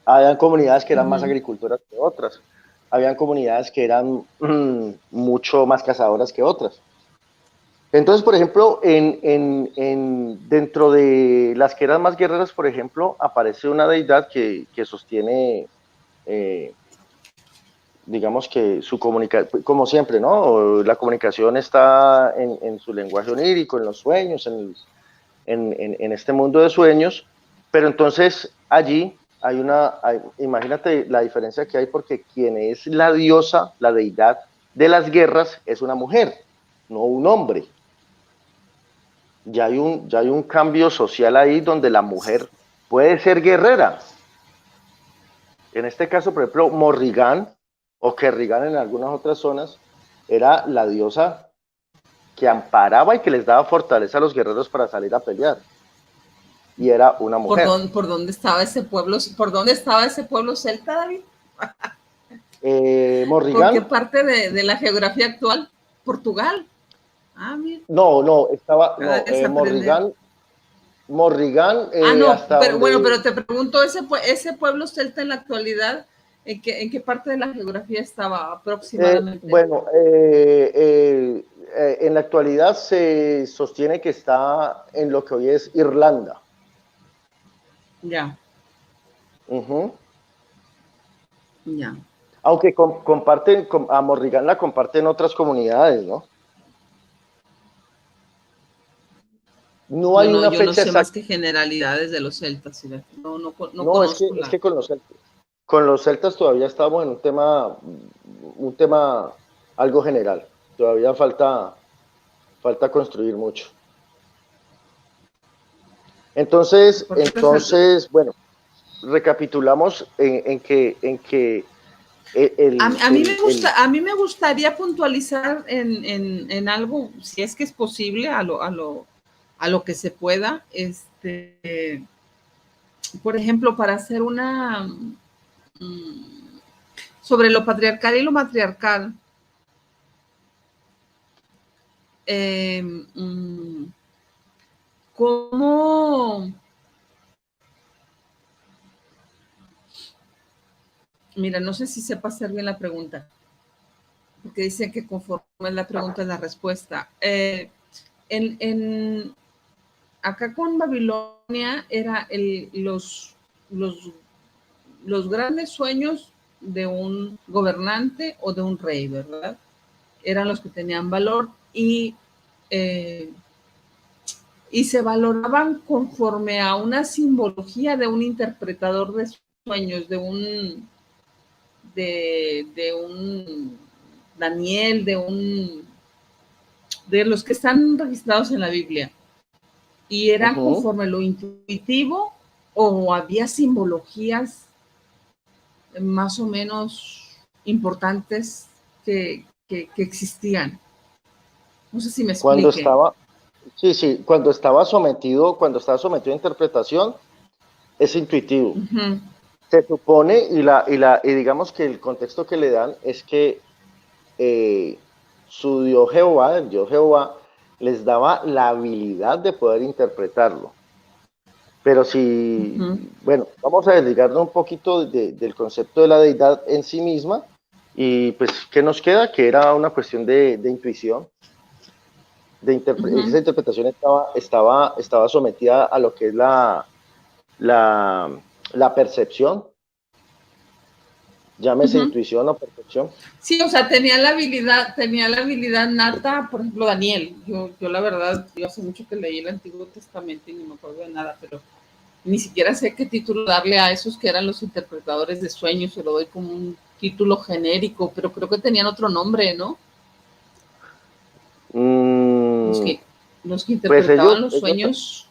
Habían comunidades que eran más Ujú. agricultoras que otras. Habían comunidades que eran mucho más cazadoras que otras. Entonces, por ejemplo, dentro de las que eran más guerreras, por ejemplo, aparece una deidad que sostiene, eh, digamos que su comunicación, como siempre, ¿no? La comunicación está en su lenguaje onírico, en los sueños, en este mundo de sueños, pero entonces allí imagínate la diferencia que hay porque quien es la diosa, la deidad de las guerras es una mujer, no un hombre. Ya hay un cambio social ahí donde la mujer puede ser guerrera. En este caso, por ejemplo, Morrigan o Kerrigan en algunas otras zonas era la diosa que amparaba y que les daba fortaleza a los guerreros para salir a pelear. Y era una mujer. Por dónde estaba ese pueblo? ¿Por dónde estaba ese pueblo celta, David? ¿Por qué Morrigan, parte de la geografía actual? Portugal. Ah, mira, no, acaba de desaprender. Morrigan, Ah, no, hasta pero bueno, donde pero te pregunto, ese pueblo celta en la actualidad, en qué parte de la geografía estaba aproximadamente? bueno, en la actualidad se sostiene que está en lo que hoy es Irlanda. Ya, Ujú. ya. Aunque a Morrigan la comparten otras comunidades, ¿no? No hay una Yo no fecha sé más exacta. que generalidades de los celtas, ¿sí? No No, es que, conozco es la... que con los celtas todavía estamos en un tema algo general. Todavía falta construir mucho. Entonces, ¿Por qué te falta? entonces, bueno, recapitulamos en que el, el, el- A mí me gustaría puntualizar en algo, si es que es posible, a lo que se pueda, por ejemplo, para hacer sobre lo patriarcal y lo matriarcal. Eh, mm, ¿Cómo? Mira, no sé si sepa hacer bien la pregunta, porque dicen que conforme es la pregunta es la respuesta. En, en, Acá con Babilonia era los, los grandes sueños de un gobernante o de un rey, ¿verdad? Eran los que tenían valor eh, y se valoraban conforme a una simbología de un interpretador de sueños, de un Daniel, de los que están registrados en la Biblia. Y eran ujú. conforme lo intuitivo o había simbologías más o menos importantes que existían. No sé si me Cuando explique. estaba, sí, sí, cuando estaba sometido a interpretación, es intuitivo. Ujú, Se supone, y digamos que el contexto que le dan es que eh, su Dios Jehová, el Dios Jehová, les daba la habilidad de poder interpretarlo. Pero ujú. si, bueno, vamos a desligarnos un poquito del concepto de la deidad en sí misma, y pues, ¿qué nos queda? Que era una cuestión de intuición, esa Uh-huh. interpretación estaba sometida a lo que es la, la percepción, llámese Uh-huh. intuición o percepción. Sí, o sea, tenía la habilidad nata, por ejemplo, Daniel. Yo la verdad, yo hace mucho que leí el Antiguo Testamento y no me acuerdo de nada, pero ni siquiera sé qué título darle a esos que eran los interpretadores de sueños, se lo doy como un título genérico, pero creo que tenían otro nombre, ¿no? Los Mm, que, los que pues interpretaban los sueños.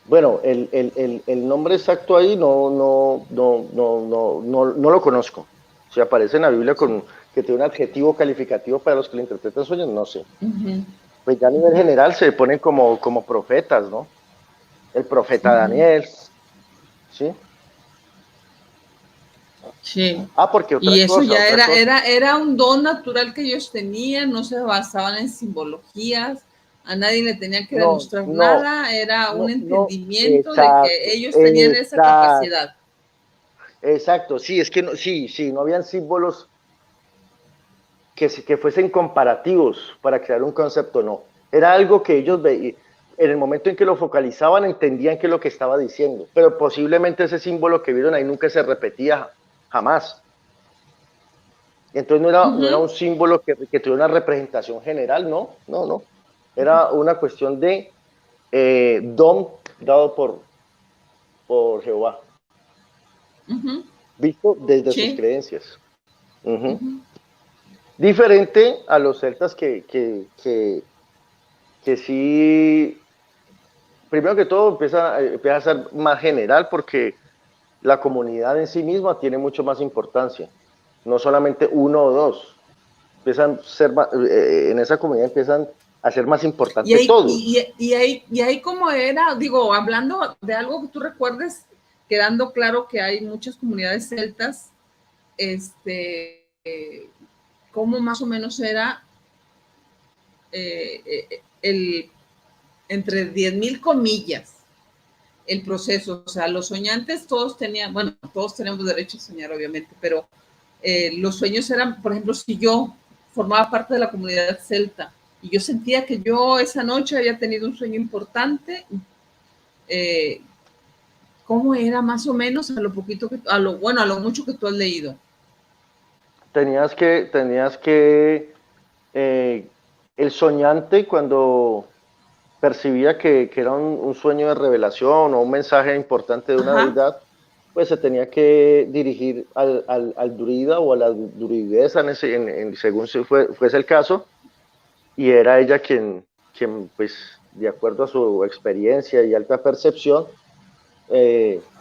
bueno, el nombre exacto ahí no lo conozco. Si aparece en la Biblia Sí. que tiene un adjetivo calificativo para los que le interpretan sueños, no sé. Uh-huh. Pues ya a nivel Uh-huh. general se ponen como profetas, ¿no? El profeta Uh-huh. Daniel, ¿sí? Sí. Porque otra Y eso cosa, ya otra cosa. era un don natural que ellos tenían, no se basaban en simbologías, a nadie le tenían que No, demostrar no, nada, era un no, entendimiento de que exacto, ellos tenían esa capacidad. exacto, sí, es que no, sí, no habían símbolos que fuesen comparativos para crear un concepto, no. Era algo que ellos veían, en el momento en que lo focalizaban entendían qué es lo que estaba diciendo, pero posiblemente ese símbolo que vieron ahí nunca se repetía jamás. Entonces no era un símbolo que tuviera una representación general, no. Era una cuestión de don dado por Jehová, visto desde sus Sí. creencias. Diferente a los celtas que sí, primero que todo empieza a ser más general porque la comunidad en sí misma tiene mucho más importancia, no solamente uno o dos, empiezan a ser en esa comunidad empiezan a ser más Y importante ahí, todos. y ahí como era, digo, hablando de algo que tú recuerdes, quedando claro que hay muchas comunidades celtas, cómo más o menos era entre 10,000 comillas, el proceso. O sea, los soñantes todos tenían, bueno, todos tenemos derecho a soñar, obviamente, pero los sueños eran, por ejemplo, si yo formaba parte de la comunidad celta y yo sentía que yo esa noche había tenido un sueño importante, ¿cómo era más o menos a lo poquito a lo mucho que tú has leído? Tenías que el soñante cuando percibía que era un sueño de revelación o un mensaje importante de una Ajá. deidad, pues se tenía que dirigir al druida o a la druidesa, según fuese el caso, y era ella quien, pues, de acuerdo a su experiencia y alta percepción,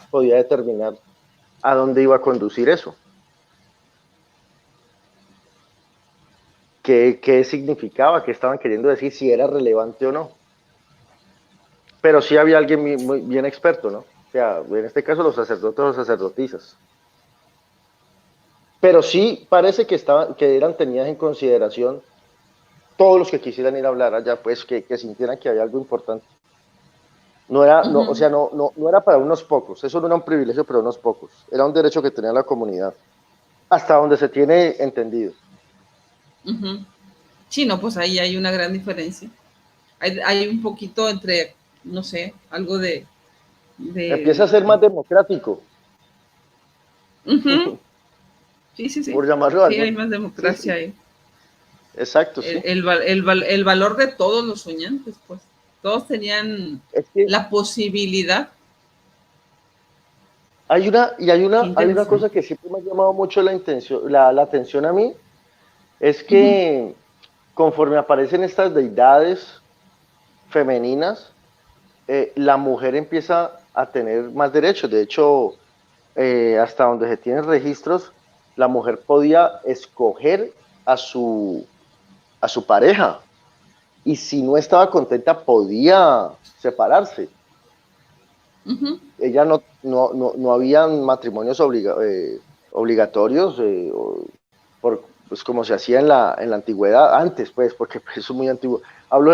podía determinar a dónde iba a conducir eso, qué significaba, qué estaban queriendo decir, si era relevante o no. Pero sí había alguien muy bien experto, ¿no? O sea, en este caso los sacerdotes o sacerdotisas. Pero sí parece que eran tenidas en consideración todos los que quisieran ir a hablar allá, pues que sintieran que había algo importante. No era, no, o sea, no era para unos pocos, eso no era un privilegio para unos pocos, era un derecho que tenía la comunidad, hasta donde se tiene entendido. Sí, no, pues ahí hay una gran diferencia. Hay un poquito entre, no sé, algo Empieza a ser más democrático, Uh-huh. Sí. por llamarlo Sí, hay algo. más Sí, democracia sí, ahí. exacto, sí. El valor de todos los soñantes, pues. Todos tenían Es que la posibilidad. Qué hay una cosa interesante. que siempre me ha llamado mucho la atención a mí, es Uh-huh. que conforme aparecen estas deidades femeninas, la mujer empieza a tener más derechos. De hecho, hasta donde se tienen registros, la mujer podía escoger a su pareja y si no estaba contenta podía separarse. Uh-huh. Ella no habían matrimonios obligatorios, pues como se hacía en la antigüedad, antes pues, porque pues, eso es muy antiguo. Hablo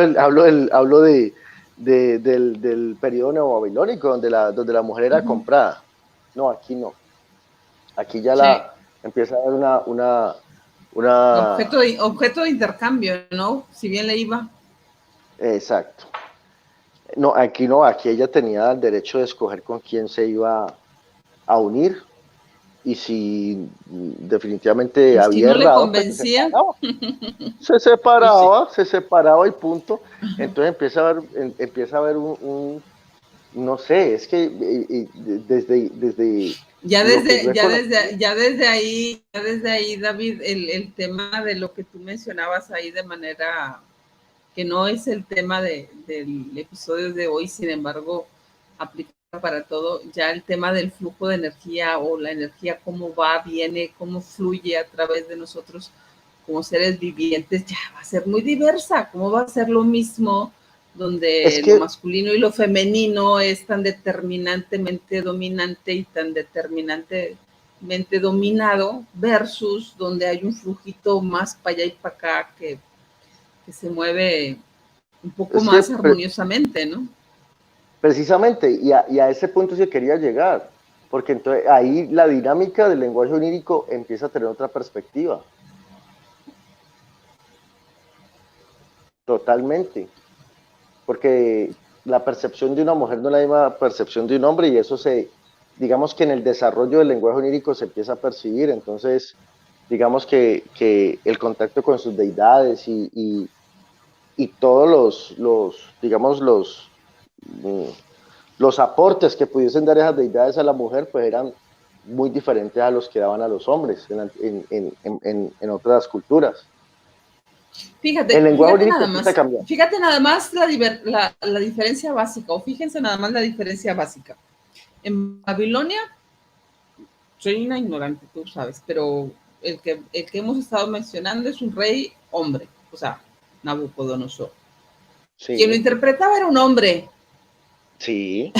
del periodo neobabilónico, donde la mujer era Uh-huh. comprada. No, aquí no. Aquí ya Sí. empieza a haber una, Objeto de intercambio, ¿no? Si bien le iba. exacto. No, aquí no, aquí ella tenía el derecho de escoger con quién se iba a unir y si definitivamente Y si había no le errado, pues se convencía, separaba. Se pues sí. separaba, se separaba y punto. Entonces empieza a haber no sé, es que desde Ya lo que desde, yo he ya conocido, desde, ya desde ahí, David, el tema de lo que tú mencionabas ahí de manera que no es el tema del episodio de hoy, sin embargo, aplica para todo, ya el tema del flujo de energía o la energía, cómo va, viene, cómo fluye a través de nosotros como seres vivientes, ya va a ser muy diversa, cómo va a ser lo mismo es donde lo que masculino y lo femenino es tan determinantemente dominante y tan determinante dominado versus donde hay un flujito más para allá y para acá que se mueve un poco más armoniosamente, ¿no? Precisamente, y a ese punto sí quería llegar, porque entonces ahí la dinámica del lenguaje onírico empieza a tener otra perspectiva. Totalmente. Porque la percepción de una mujer no es la misma percepción de un hombre y eso digamos que en el desarrollo del lenguaje onírico se empieza a percibir, entonces digamos que el contacto con sus deidades y todos digamos, los aportes que pudiesen dar esas deidades a la mujer, pues eran muy diferentes a los que daban a los hombres en otras culturas. Fíjate nada más la diferencia básica, o fíjense nada más la diferencia básica. En Babilonia, soy una ignorante, tú sabes, pero el que hemos estado mencionando es un rey hombre, o sea, Nabucodonosor. Sí. Quien lo interpretaba era un hombre. Sí.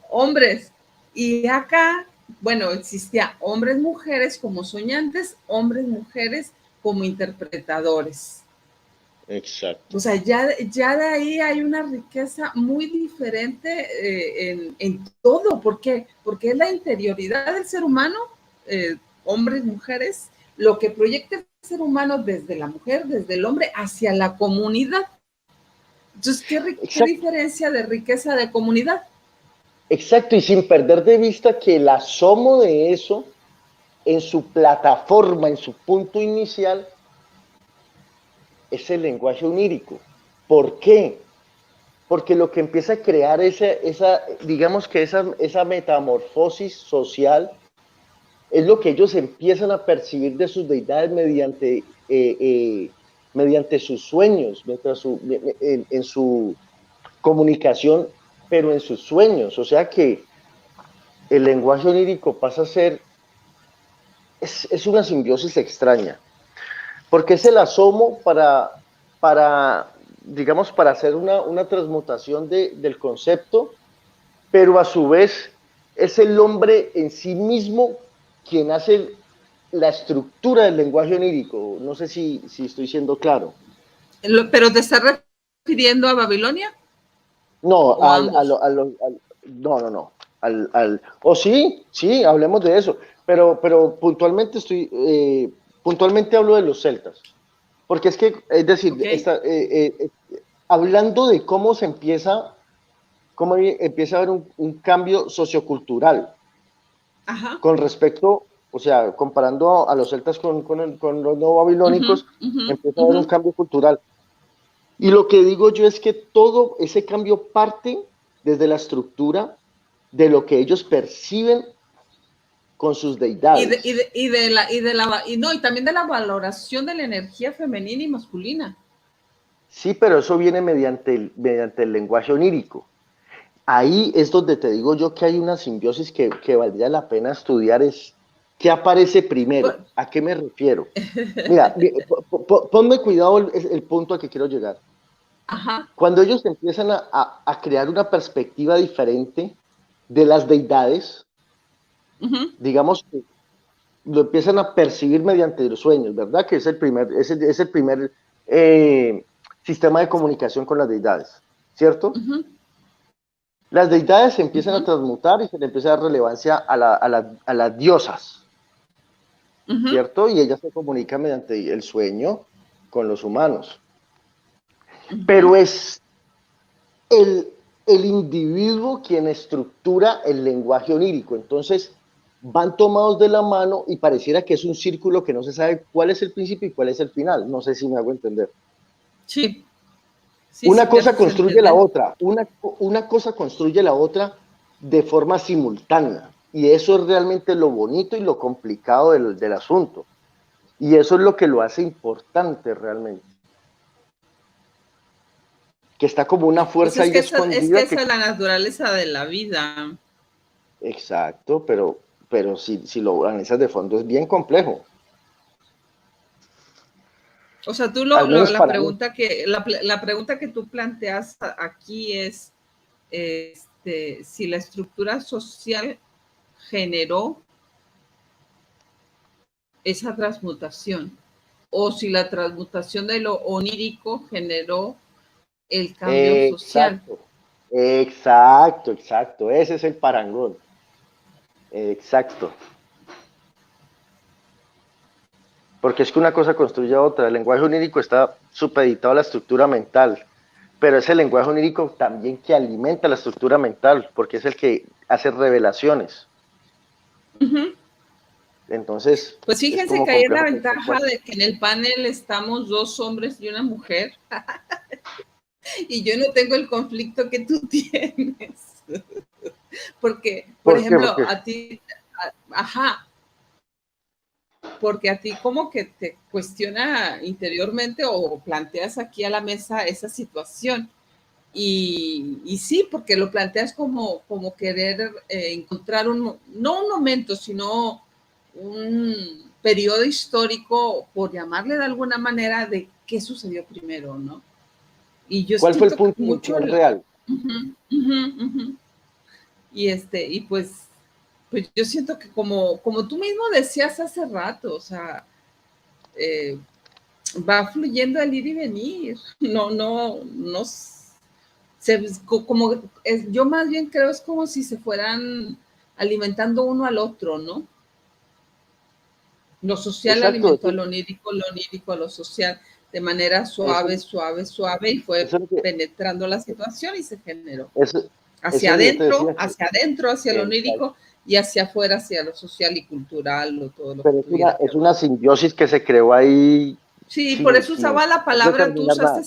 Hombres. Y acá, bueno, existía hombres, mujeres como soñantes, hombres, mujeres como interpretadores. Exacto. O sea, ya de ahí hay una riqueza muy diferente en todo. ¿Por qué? Porque es la interioridad del ser humano, hombres, mujeres, lo que proyecta el ser humano desde la mujer, desde el hombre, hacia la comunidad. Entonces, ¿qué diferencia de riqueza de comunidad? Exacto, y sin perder de vista que el asomo de eso en su plataforma, en su punto inicial, es el lenguaje onírico. ¿Por qué? Porque lo que empieza a crear digamos que esa metamorfosis social es lo que ellos empiezan a percibir de sus deidades mediante sus sueños, en su comunicación, pero en sus sueños. O sea que el lenguaje onírico pasa a ser, es una simbiosis extraña, porque es el asomo digamos, para hacer una transmutación del concepto, pero a su vez es el hombre en sí mismo quien hace la estructura del lenguaje onírico. No sé si estoy siendo claro. ¿Pero te estás refiriendo a Babilonia? No, no. Sí, hablemos de eso. Pero puntualmente puntualmente hablo de los celtas. Porque es decir, okay, hablando de cómo empieza a haber un cambio sociocultural. Ajá. Con respecto, o sea, comparando a los celtas con los no babilónicos, empieza a haber un cambio cultural. Y lo que digo yo es que todo ese cambio parte desde la estructura de lo que ellos perciben con sus deidades. Y también de la valoración de la energía femenina y masculina. Sí, pero eso viene mediante el lenguaje onírico. Ahí es donde te digo yo que hay una simbiosis que valdría la pena estudiar, es ¿qué aparece primero? ¿A qué me refiero? Mira, ponme cuidado el punto al que quiero llegar. Ajá. Cuando ellos empiezan a crear una perspectiva diferente de las deidades, digamos que lo empiezan a percibir mediante los sueños, ¿verdad? Que es el primer sistema de comunicación con las deidades, ¿cierto? Las deidades se empiezan a transmutar y se le empieza a dar relevancia a las diosas, ¿cierto? Y ellas se comunican mediante el sueño con los humanos. Pero es el individuo quien estructura el lenguaje onírico. Entonces, van tomados de la mano y pareciera que es un círculo que no se sabe cuál es el principio y cuál es el final. No sé si me hago entender. Sí. Una cosa construye la otra. Una cosa construye la otra de forma simultánea. Y eso es realmente lo bonito y lo complicado del asunto. Y eso es lo que lo hace importante realmente. Que está como una fuerza ahí escondida. Es que esa es la naturaleza de la vida. Exacto, pero si lo analizas de fondo es bien complejo. O sea, tú la pregunta que tú planteas aquí es si la estructura social generó esa transmutación, o si la transmutación de lo onírico generó el cambio social. Exacto, ese es el parangón, exacto. Porque es que una cosa construye a otra, el lenguaje onírico está supeditado a la estructura mental, pero es el lenguaje onírico también que alimenta la estructura mental, porque es el que hace revelaciones. Entonces, pues es fíjense como que ahí es la complejo pensar ventaja de que en el panel estamos 2 hombres y una mujer, y yo no tengo el conflicto que tú tienes. Porque, por ejemplo, Porque a ti, ajá, porque a ti como que te cuestiona interiormente o planteas aquí a la mesa esa situación. Y sí, porque lo planteas como querer encontrar no un momento, sino un periodo histórico, por llamarle de alguna manera, de qué sucedió primero, ¿no? Y yo ¿cuál fue el siento que punto mucho... inicial real? Y pues yo siento que como tú mismo decías hace rato, o sea, eh, va fluyendo el ir y venir, no como yo más bien creo es como si se fueran alimentando uno al otro, ¿no? Lo social Exacto, alimentó a lo onírico a lo social, de manera eso, suave, y fue eso es lo que, penetrando la situación y se generó. eso es lo que yo te decía, Hacia lo exacto. onírico, y hacia afuera, hacia lo social y cultural, o todo lo que Pero tuviera que es ver. una simbiosis que se creó ahí Sí, por sin, eso sin usaba la palabra, determinar nada.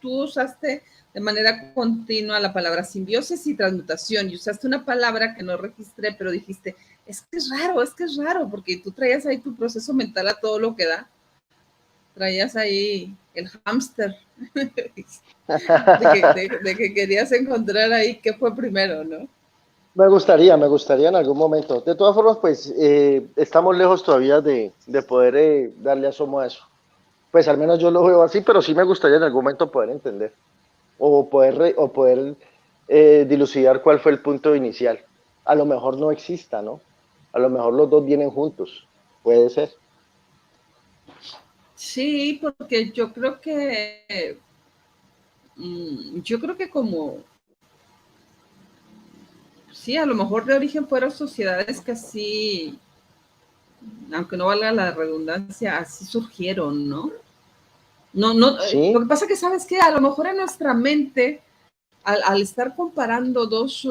tú usaste de manera continua la palabra simbiosis y transmutación, y usaste una palabra que no registré, pero dijiste, es que es raro, porque tú traías ahí tu proceso mental a todo lo que da, traías ahí el hámster, de que querías encontrar ahí qué fue primero, ¿no? Me gustaría en algún momento. De todas formas, pues estamos lejos todavía de poder darle asomo a eso. Pues al menos yo lo veo así, pero sí me gustaría en algún momento poder entender o poder dilucidar cuál fue el punto inicial. A lo mejor no exista, ¿no? A lo mejor los dos vienen juntos. Puede ser. Sí, porque yo creo que como, sí, a lo mejor de origen fueron sociedades que así, aunque no valga la redundancia, así surgieron, ¿no? Lo Sí, que pasa que, ¿sabes qué? A lo mejor en nuestra mente, al estar comparando dos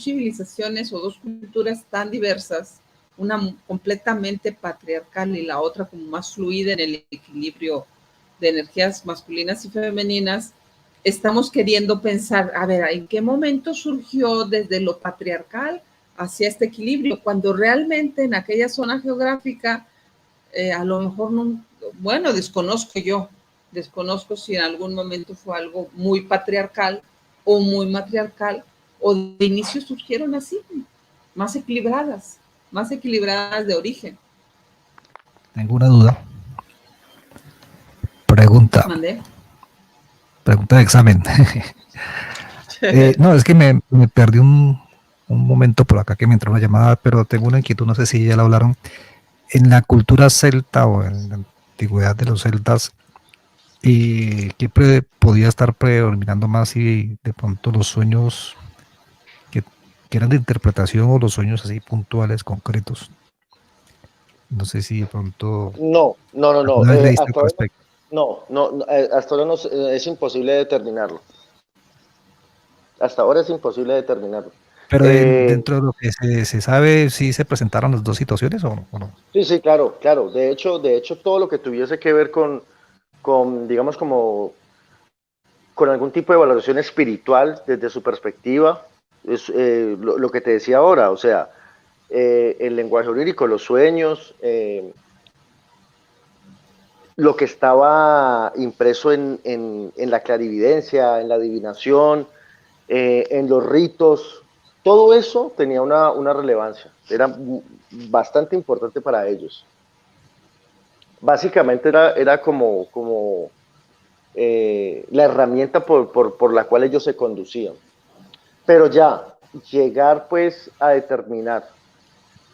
civilizaciones o dos culturas tan diversas, una completamente patriarcal y la otra como más fluida en el equilibrio de energías masculinas y femeninas, estamos queriendo pensar, a ver, ¿en qué momento surgió desde lo patriarcal hacia este equilibrio? Cuando realmente en aquella zona geográfica, a lo mejor no, bueno, desconozco si en algún momento fue algo muy patriarcal o muy matriarcal, o de inicio surgieron así, más equilibradas de origen. Tengo una duda. Pregunta. Mandé. Pregunta de examen. No, es que me perdí un momento por acá que me entró una llamada, pero tengo una inquietud, no sé si ya la hablaron. En la cultura celta o en la antigüedad de los celtas, ¿qué podía estar predominando más si de pronto los sueños que, que eran de interpretación o los sueños así puntuales, concretos? No sé si de pronto no. alguna vez leíste al respecto. Hasta ahora no, es imposible determinarlo. Hasta ahora es imposible determinarlo. Pero Eh, dentro de lo que se sabe, ¿sí se presentaron las dos situaciones o no? sí, claro. De hecho, todo lo que tuviese que ver digamos, como con algún tipo de valoración espiritual desde su perspectiva, es lo que te decía ahora, o sea, el lenguaje onírico, los sueños, lo que estaba impreso en la clarividencia, en la adivinación, en los ritos, todo eso tenía una relevancia, era bastante importante para ellos. Básicamente era como la herramienta por la cual ellos se conducían. Pero ya, llegar pues a determinar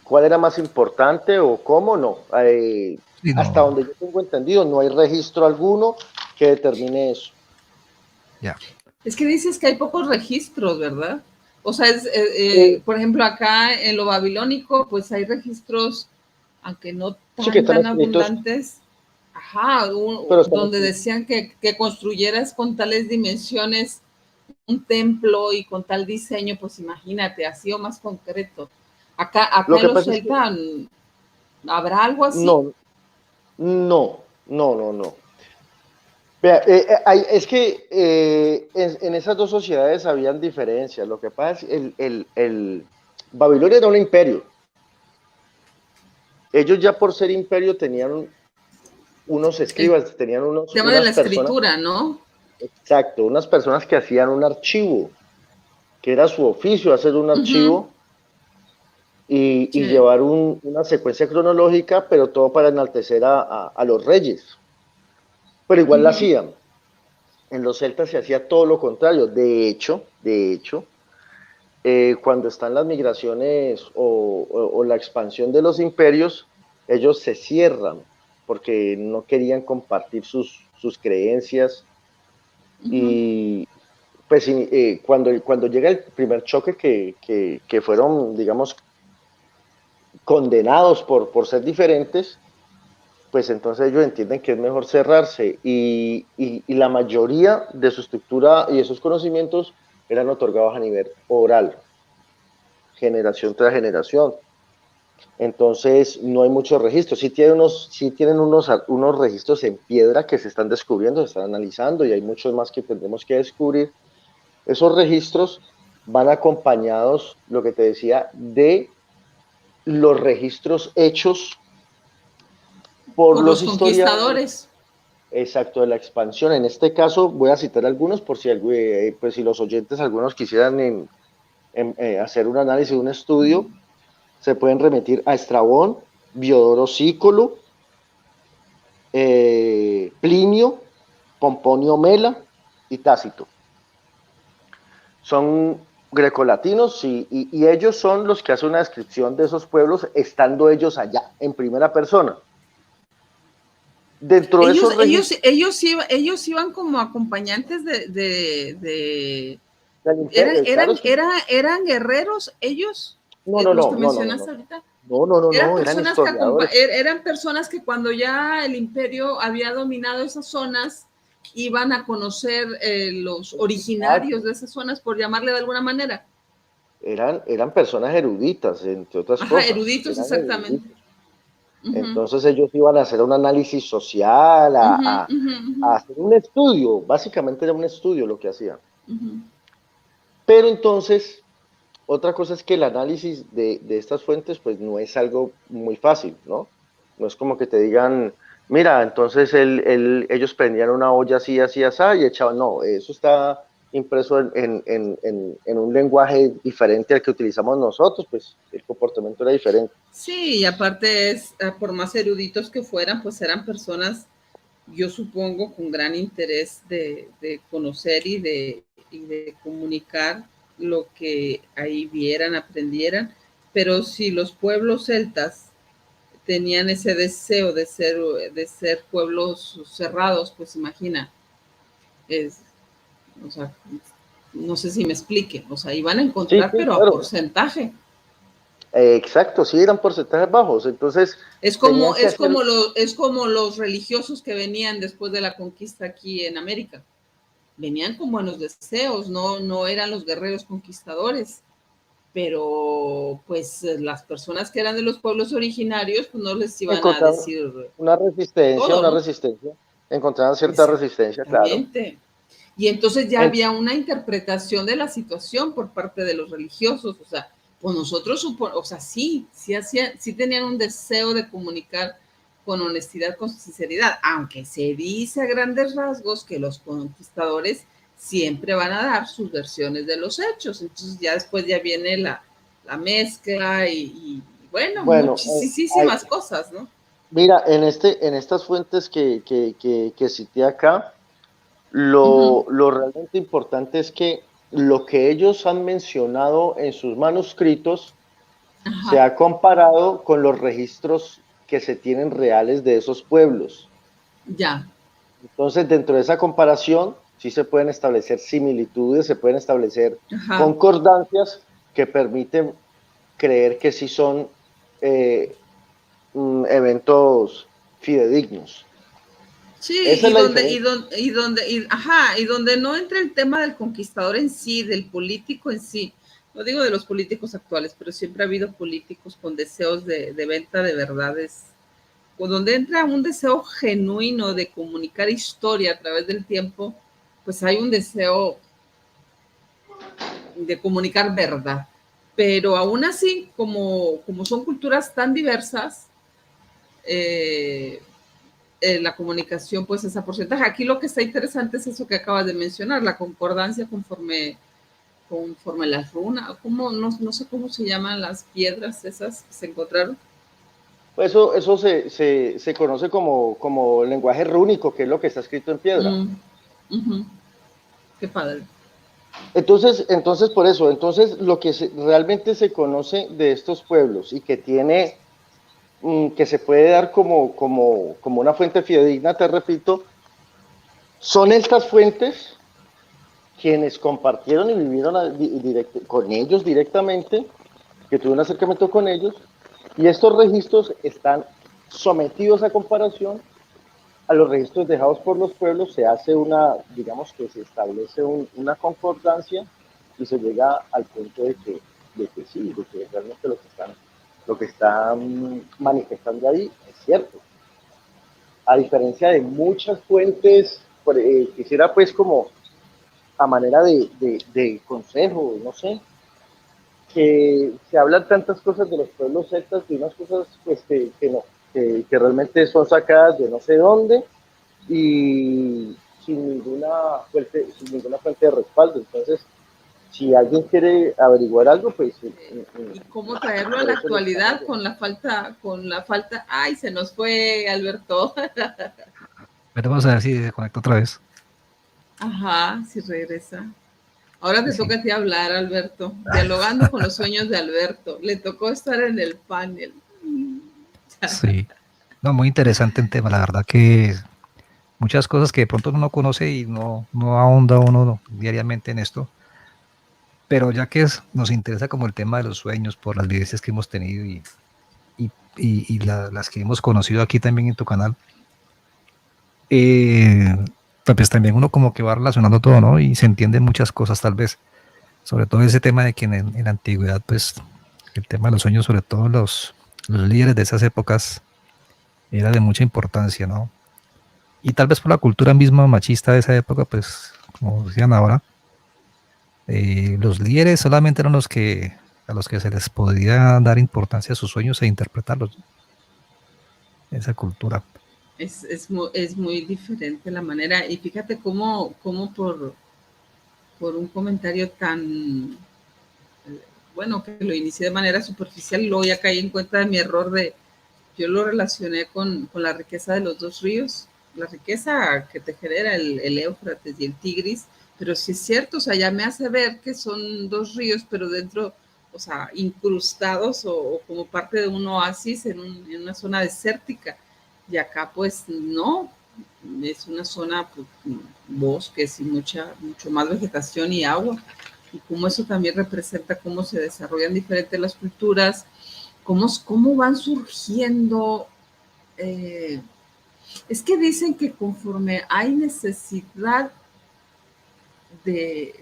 cuál era más importante o cómo, no. Sí, Hasta no, donde yo tengo entendido, no hay registro alguno que determine eso. ya. Es que dices que hay pocos registros, ¿verdad? O sea, Eh, por ejemplo, acá en lo babilónico, pues hay registros, aunque no sí que están tan escritos, abundantes, ajá, pero están donde escritos. decían que construyeras con tales dimensiones un templo y con tal diseño, pues imagínate, así o más concreto. Lo Acá en que los pasa es que celtas, ¿habrá algo así? no, no. Vea, es que en esas dos sociedades habían diferencias. Lo que pasa es que Babilonia era un imperio. Ellos ya por ser imperio tenían unos El escribas, tenían tema de la unas personas, escritura, ¿no? exacto, unas personas que hacían un archivo, que era su oficio hacer un Ujú, archivo y sí. llevar una secuencia cronológica, pero todo para enaltecer a los reyes. Pero igual la Ujú. hacían. En los celtas se hacía todo lo contrario. De hecho, cuando están las migraciones o la expansión de los imperios, ellos se cierran porque no querían compartir sus creencias Ujú. y pues cuando llega el primer choque que fueron, digamos, condenados por ser diferentes, pues entonces ellos entienden que es mejor cerrarse y la mayoría de su estructura y de sus conocimientos eran otorgados a nivel oral, generación tras generación. Entonces no hay muchos registros. Sí tienen unos registros en piedra que se están descubriendo, se están analizando y hay muchos más que tendremos que descubrir. Esos registros van acompañados, lo que te decía, de los registros hechos por Por los los historiadores. conquistadores. Exacto, de la expansión. En este caso voy a citar algunos por si, pues, si los oyentes, algunos quisieran hacer un análisis, un estudio, se pueden remitir a Estrabón, Biodoro Sícolo, Plinio, Pomponio Mela y Tácito. Son grecolatinos y ellos son los que hacen una descripción de esos pueblos estando ellos allá, en primera persona. Dentro de esos registros Ellos iban como acompañantes del imperio, claro, es que eran guerreros, ellos, no, no, los no, que no, no, no, mencionaste no, ahorita. no, no, no, Eran no, eran personas que historiadores. eran personas que cuando ya el imperio había dominado esas zonas, iban a conocer los originarios Exacto. de esas zonas, por llamarle de alguna manera. Eran personas eruditas, entre otras Ajá, cosas, eruditos, eran exactamente. eruditos. Uh-huh, Entonces ellos iban a hacer un análisis social, uh-huh, uh-huh, a uh-huh, hacer un estudio, básicamente era un estudio lo que hacían. uh-huh. Pero entonces, otra cosa es que el análisis de estas fuentes, pues no es algo muy fácil, ¿no? No es como que te digan, mira, entonces ellos prendían una olla así, así, así, y echaban, no, eso está impreso en un lenguaje diferente al que utilizamos nosotros, pues el comportamiento era diferente. Sí, y aparte por más eruditos que fueran, pues eran personas, yo supongo, con gran interés de conocer y de comunicar lo que ahí vieran, aprendieran. Pero si los pueblos celtas tenían ese deseo de ser pueblos cerrados, pues imagina, es, o sea, no sé si me explique, o sea, iban a Sí, encontrar, sí, pero a claro. porcentaje. Exacto, sí eran porcentajes bajos, entonces Es tenían como, que hacer, es como los religiosos que venían después de la conquista aquí en América. Venían con buenos deseos, no eran los guerreros conquistadores, pero pues las personas que eran de los pueblos originarios, pues no les iban a encontrar decir una todo, ¿no? resistencia, encontraban cierta resistencia, claro. Exactamente. Y entonces ya En- había una interpretación de la situación por parte de los religiosos, o sea, pues nosotros o sea, sí tenían un deseo de comunicar con honestidad, con sinceridad, aunque se dice a grandes rasgos que los conquistadores siempre van a dar sus versiones de los hechos, entonces ya después ya viene la mezcla y bueno, bueno, muchísimas cosas, ¿no? mira, en estas fuentes que cité acá, Uh -huh. lo realmente importante es que lo que ellos han mencionado en sus manuscritos se Ajá, ha comparado con los registros que se tienen reales de esos pueblos. ya, Entonces, dentro de esa comparación, sí se pueden establecer similitudes, se pueden establecer ajá. concordancias que permiten creer que sí son eh, eventos fidedignos. Sí, Esa es la diferencia. ajá, y donde no entra el tema del conquistador en sí, del político en sí. No digo de los políticos actuales, pero siempre ha habido políticos con deseos de venta de verdades, o donde entra un deseo genuino de comunicar historia a través del tiempo, pues hay un deseo de comunicar verdad. Pero aún así, como son culturas tan diversas, eh, la comunicación pues es a porcentaje. Aquí lo que está interesante es eso que acabas de mencionar, la concordancia conforme las runas, como no sé cómo se llaman las piedras esas que se encontraron. Eso se conoce como lenguaje rúnico, que es lo que está escrito en piedra. Mm, ujú, qué padre. Entonces por eso, entonces lo que realmente se conoce de estos pueblos y que tiene, que se puede dar como una fuente fidedigna, te repito, son estas fuentes quienes compartieron y vivieron con ellos directamente, que tuvieron un acercamiento con ellos, y estos registros están sometidos a comparación a los registros dejados por los pueblos. Se hace digamos que se establece una concordancia y se llega al punto de que sí, de que realmente lo que están manifestando ahí es cierto. A diferencia de muchas fuentes, quisiera pues como a manera de consejo, no sé, que se hablan tantas cosas de los pueblos celtas, de unas cosas pues que no, que realmente son sacadas de no sé dónde y sin ninguna fuente de respaldo. Entonces, si alguien quiere averiguar algo, pues Y cómo traerlo a por la eso le actualidad estamos. ay, se nos fue Alberto. Pero vamos a ver si se conecta otra vez. Ajá, si regresa. Ahora te Sí, toca a ti hablar, Alberto. Dialogando con los sueños de Alberto. Le tocó estar en el panel. sí. No, muy interesante el tema, la verdad que muchas cosas que de pronto uno no conoce y no ahonda uno diariamente en esto, pero ya que nos interesa como el tema de los sueños por las vivencias que hemos tenido las que hemos conocido aquí también en tu canal, eh, pues también uno como que va relacionando todo, ¿no? Y se entienden muchas cosas tal vez, sobre todo ese tema de que en la antigüedad, pues el tema de los sueños, sobre todo los líderes de esas épocas, era de mucha importancia, ¿no? Y tal vez por la cultura misma machista de esa época, pues, como decían ahora, los líderes solamente eran a los que se les podía dar importancia a sus sueños e interpretarlos, esa cultura. Es muy diferente la manera. Y fíjate cómo por un comentario tan, bueno, que lo inicié de manera superficial, luego ya caí en cuenta de mi error yo lo relacioné con la riqueza de los dos ríos, la riqueza que te genera el Éufrates y el Tigris, pero sí es cierto, o sea, ya me hace ver que son dos ríos, pero dentro, o sea, incrustados o como parte de un oasis en una zona desértica. Y acá, pues, no, es una zona, pues, bosques y mucho más vegetación y agua. Y cómo eso también representa cómo se desarrollan diferentes las culturas, cómo van surgiendo. eh, es que dicen que conforme hay necesidad de,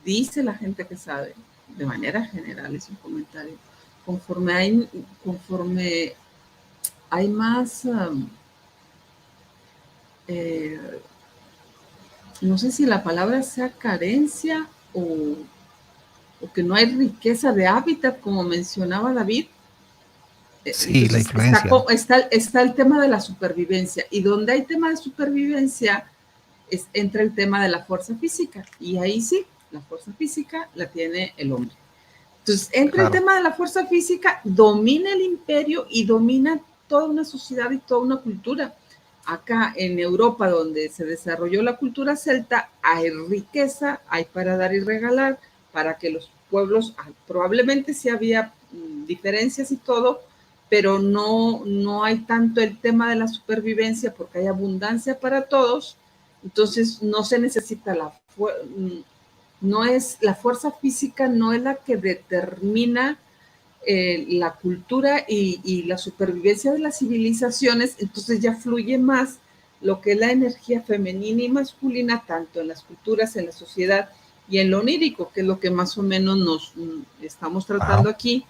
dice la gente que sabe, de manera general es un comentario, conforme conforme hay más, eh, no sé si la palabra sea carencia o que no hay riqueza de hábitat, como mencionaba David. Sí, la Entonces influencia. está el tema de la supervivencia, y donde hay tema de supervivencia entra el tema de la fuerza física, y ahí sí, la fuerza física la tiene el hombre. Entonces entra el Claro. tema de la fuerza física, domina el imperio y domina toda una sociedad y toda una cultura. Acá en Europa, donde se desarrolló la cultura celta, hay riqueza, hay para dar y regalar, para que los pueblos, probablemente sí había diferencias y todo, pero no hay tanto el tema de la supervivencia porque hay abundancia para todos, entonces no se necesita no es la fuerza física, no es la que determina la cultura y la supervivencia de las civilizaciones, entonces ya fluye más lo que es la energía femenina y masculina, tanto en las culturas, en la sociedad y en lo onírico, que es lo que más o menos nos estamos tratando aquí,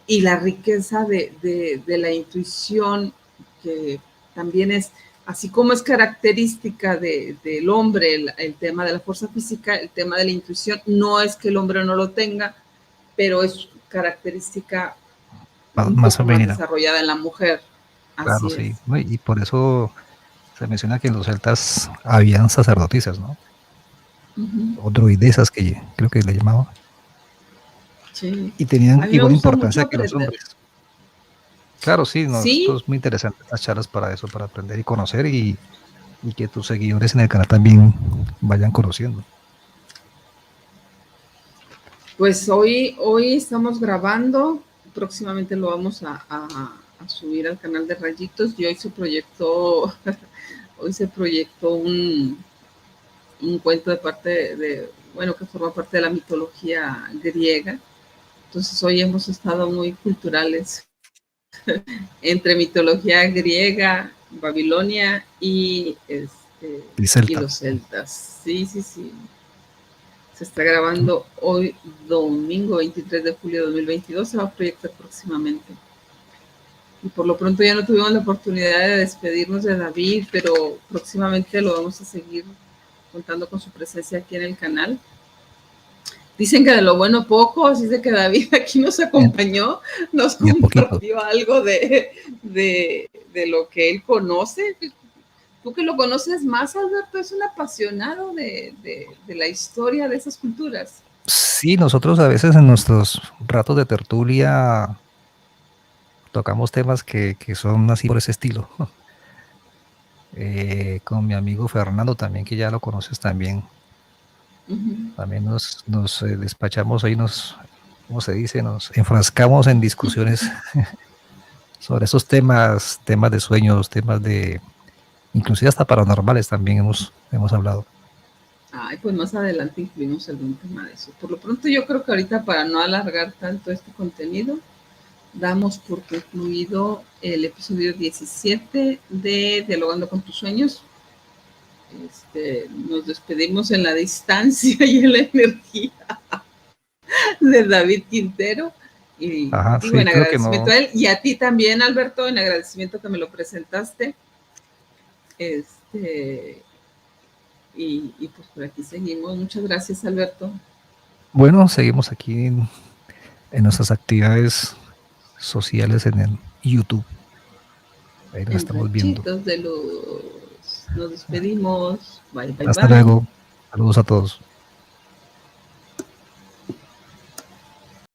y la riqueza de la intuición, que también es, así como es característica del hombre el tema de la fuerza física, el tema de la intuición, no es que el hombre no lo tenga, pero es característica más femenina, más desarrollada en la mujer. Claro, sí. Y por eso se menciona que en los celtas habían sacerdotisas, ¿no? O druidesas, que creo que le llamaban. Sí. Y tenían igual importancia que los hombres. Claro, sí, ¿Sí? Es muy interesante las charlas para eso, para aprender y conocer, y que tus seguidores en el canal también vayan conociendo. Pues hoy estamos grabando, próximamente lo vamos a subir al canal de Rayitos, y hoy se proyectó un cuento de parte bueno, que forma parte de la mitología griega. Entonces hoy hemos estado muy culturales entre mitología griega, Babilonia y los celtas. Sí. Se está grabando hoy, domingo 23 de julio de 2022, se va a proyectar próximamente. Y por lo pronto ya no tuvimos la oportunidad de despedirnos de David, pero próximamente lo vamos a seguir contando con su presencia aquí en el canal. Dicen que de lo bueno poco, así de que David aquí nos acompañó, nos compartió algo de lo que él conoce. Tú que lo conoces más, Alberto, es un apasionado de la historia de esas culturas. Sí, nosotros a veces en nuestros ratos de tertulia tocamos temas que son así por ese estilo. Con mi amigo Fernando también, que ya lo conoces también. También nos despachamos ahí, ¿cómo se dice? Nos enfrascamos en discusiones sobre esos temas de sueños, temas de, inclusive hasta paranormales también hemos hablado. Ay, pues más adelante incluimos algún tema de eso. Por lo pronto yo creo que ahorita, para no alargar tanto este contenido, damos por concluido el episodio 17 de Dialogando con tus sueños. Nos despedimos en la distancia y en la energía de David Quintero. Y digo, en agradecimiento a él, y a ti también, Alberto, en agradecimiento que me lo presentaste. Y pues por aquí seguimos. Muchas gracias, Alberto. Bueno, seguimos aquí en nuestras actividades sociales en el YouTube. Ahí nos estamos viendo. De luz. Nos despedimos. Bye, bye, Hasta luego. Saludos a todos.